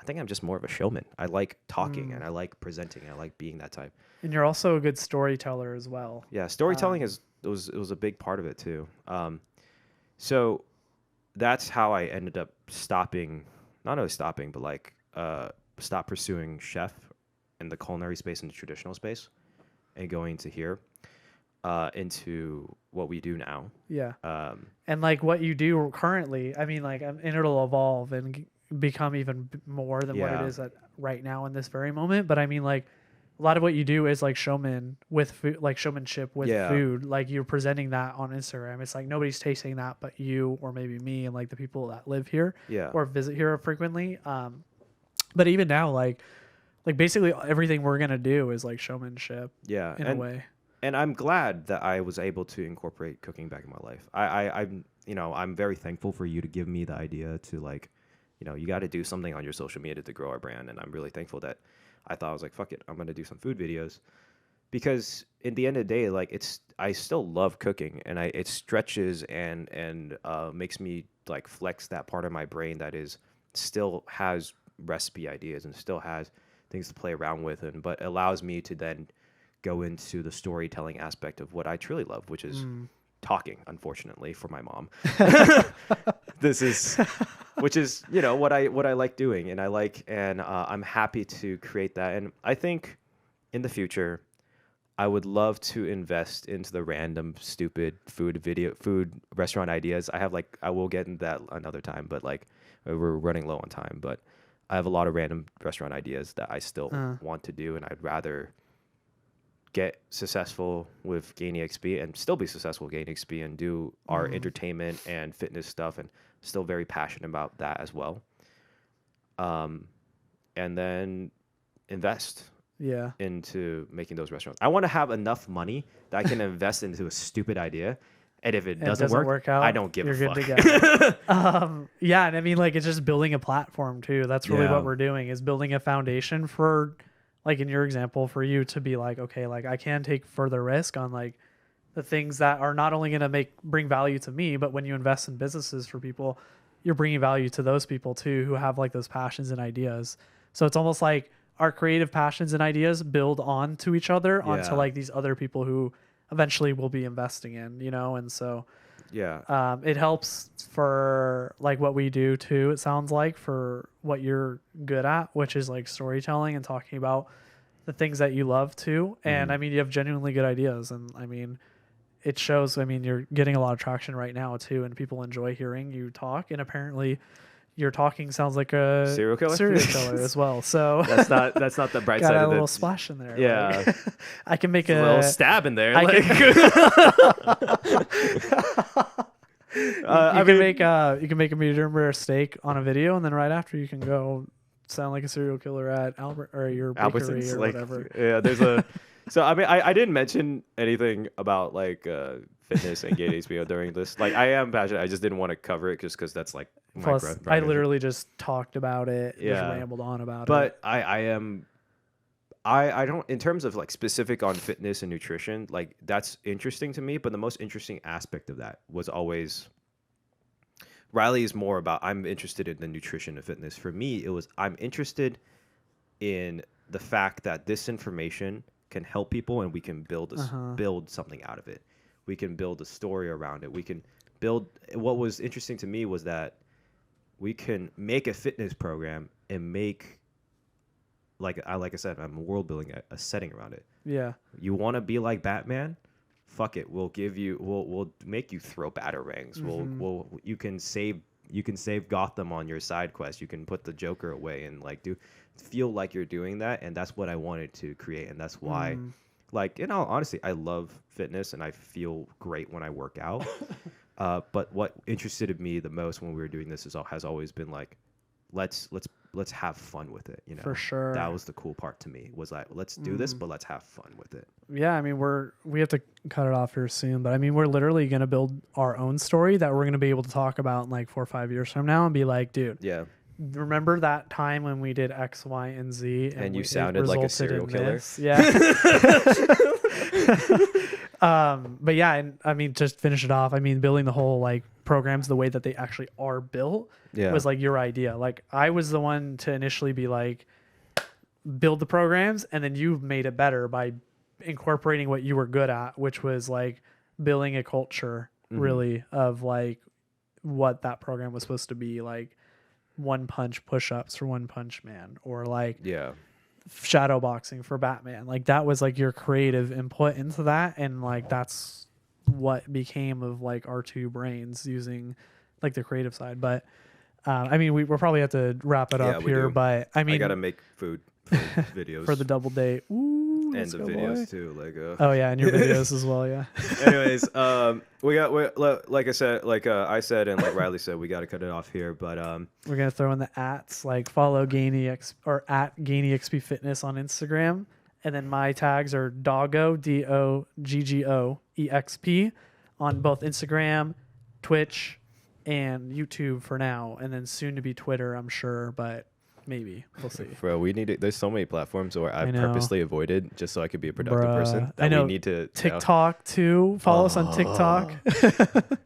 I think I'm just more of a showman. I like talking and I like presenting. I like being that type. And you're also a good storyteller as well. Yeah, storytelling it was a big part of it too. So that's how I ended up not only stopping, but like stop pursuing chef in the culinary space and the traditional space, and going to here into what we do now. Yeah. And like what you do currently, I mean, like, and it'll evolve and become even more than what it is right now in this very moment. But I mean, like, a lot of what you do is like showman with food, like showmanship with food. Like you're presenting that on Instagram. It's like nobody's tasting that but you, or maybe me, and like the people that live here or visit here frequently. But even now, like basically everything we're gonna do is like showmanship. Yeah, in a way. And I'm glad that I was able to incorporate cooking back in my life. I'm very thankful for you to give me the idea to like, you got to do something on your social media to grow our brand. And I'm really thankful that I thought I was like, fuck it, I'm going to do some food videos, because in the end of the day, like I still love cooking, and it stretches and makes me like flex that part of my brain that still has recipe ideas and still has things to play around with, but allows me to then go into the storytelling aspect of what I truly love, which is talking, unfortunately for my mom. Which is what I like doing, and I'm happy to create that. And I think in the future I would love to invest into the random stupid food restaurant ideas. I will get into that another time, but like we're running low on time, but I have a lot of random restaurant ideas that I still want to do, and I'd rather get successful with GainEXP and still be successful with GainEXP and do our entertainment and fitness stuff, and still very passionate about that as well. And then invest into making those restaurants. I want to have enough money that I can invest into a stupid idea, and if it doesn't work out, I don't give a fuck. Good to go. Yeah, and I mean, like, it's just building a platform too. That's really what we're doing, is building a foundation for, like in your example, for you to be like, okay, like I can take further risk on like the things that are not only going to bring value to me, but when you invest in businesses for people, you're bringing value to those people too, who have like those passions and ideas. So it's almost like our creative passions and ideas build on to each other, onto like these other people who eventually will be investing in, and so it helps for like what we do too. It sounds like for what you're good at, which is like storytelling and talking about the things that you love too. And I mean, you have genuinely good ideas, and I mean, it shows. I mean, you're getting a lot of traction right now too, and people enjoy hearing you talk. And apparently, your talking sounds like a serial killer as well. So that's not the bright side of it. Got a little splash in there. Yeah, like, I can make a little stab in there. You can make a medium rare steak on a video, and then right after you can go sound like a serial killer at Albert or your bakery or whatever. Yeah, there's a. So I mean, I didn't mention anything about like fitness and GainEXP during this. Like, I am passionate. I just didn't want to cover it just because that's like my Plus, I literally just talked about it. Just rambled on about it. But I don't, in terms of like specific on fitness and nutrition, like that's interesting to me. But the most interesting aspect of that was always Riley is more about, I'm interested in the nutrition and fitness. For me, it was I'm interested in the fact that this information can help people and we can build something out of it. We can build a story around it. We can build. What was interesting to me was that we can make a fitness program and make, like I said, I'm world building a setting around it. Yeah. You want to be like Batman? Fuck it. We'll make you throw batarangs. You can save Gotham on your side quest. You can put the Joker away and like feel like you're doing that. And that's what I wanted to create. And that's why, like, in all honesty, I love fitness and I feel great when I work out. But what interested me the most when we were doing this has always been like, let's have fun with it. You know, for sure. That was the cool part to me, was like, let's do this, but let's have fun with it. Yeah, I mean, we have to cut it off here soon, but I mean, we're literally going to build our own story that we're going to be able to talk about in like 4 or 5 years from now and be like, dude, yeah, remember that time when we did X, Y, and Z, and you sounded like a serial killer? Yeah. But yeah, and I mean, just finish it off. I mean, building the whole like programs the way that they actually are built was like your idea. Like I was the one to initially be like, build the programs, and then you've made it better by incorporating what you were good at, which was like building a culture really of like what that program was supposed to be, like one punch push-ups for One Punch Man, or like shadow boxing for Batman. Like that was like your creative input into that, and like that's what became of like our two brains using like the creative side. But I mean, we'll probably have to wrap it up here, but I mean, I gotta make food videos for the double date. Ooh, and the videos too, like oh yeah, and your videos as well. Yeah. Anyways, like I said and like Riley said, we got to cut it off here, but we're gonna throw in the ats, like follow GainEXP or at GainEXP Fitness on Instagram, and then my tags are Doggo Doggo EXP on both Instagram, Twitch, and YouTube for now, and then soon to be Twitter, I'm sure, but maybe we'll see. Bro, we need to, there's so many platforms where I've purposely avoided just so I could be a productive person. I know. We need to TikTok too. Follow us on TikTok.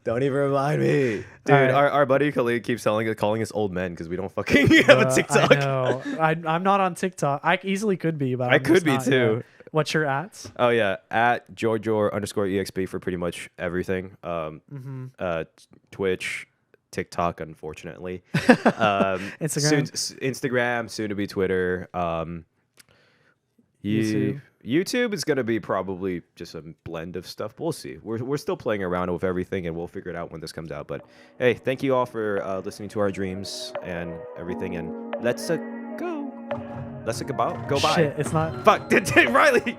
Don't even remind me, dude. Our buddy Khalid keeps calling us old men because we don't fucking have a TikTok. I know. I'm not on TikTok. I easily could be, but I could be too. Yet. What's your ats? Oh yeah, at JorJor _EXP for pretty much everything. Twitch, TikTok, unfortunately. Instagram, soon to be Twitter. YouTube is gonna be probably just a blend of stuff. We'll see. We're still playing around with everything, and we'll figure it out when this comes out. But hey, thank you all for listening to our dreams and everything. And let's go. Let's go by. Shit, it's not. Fuck, Riley.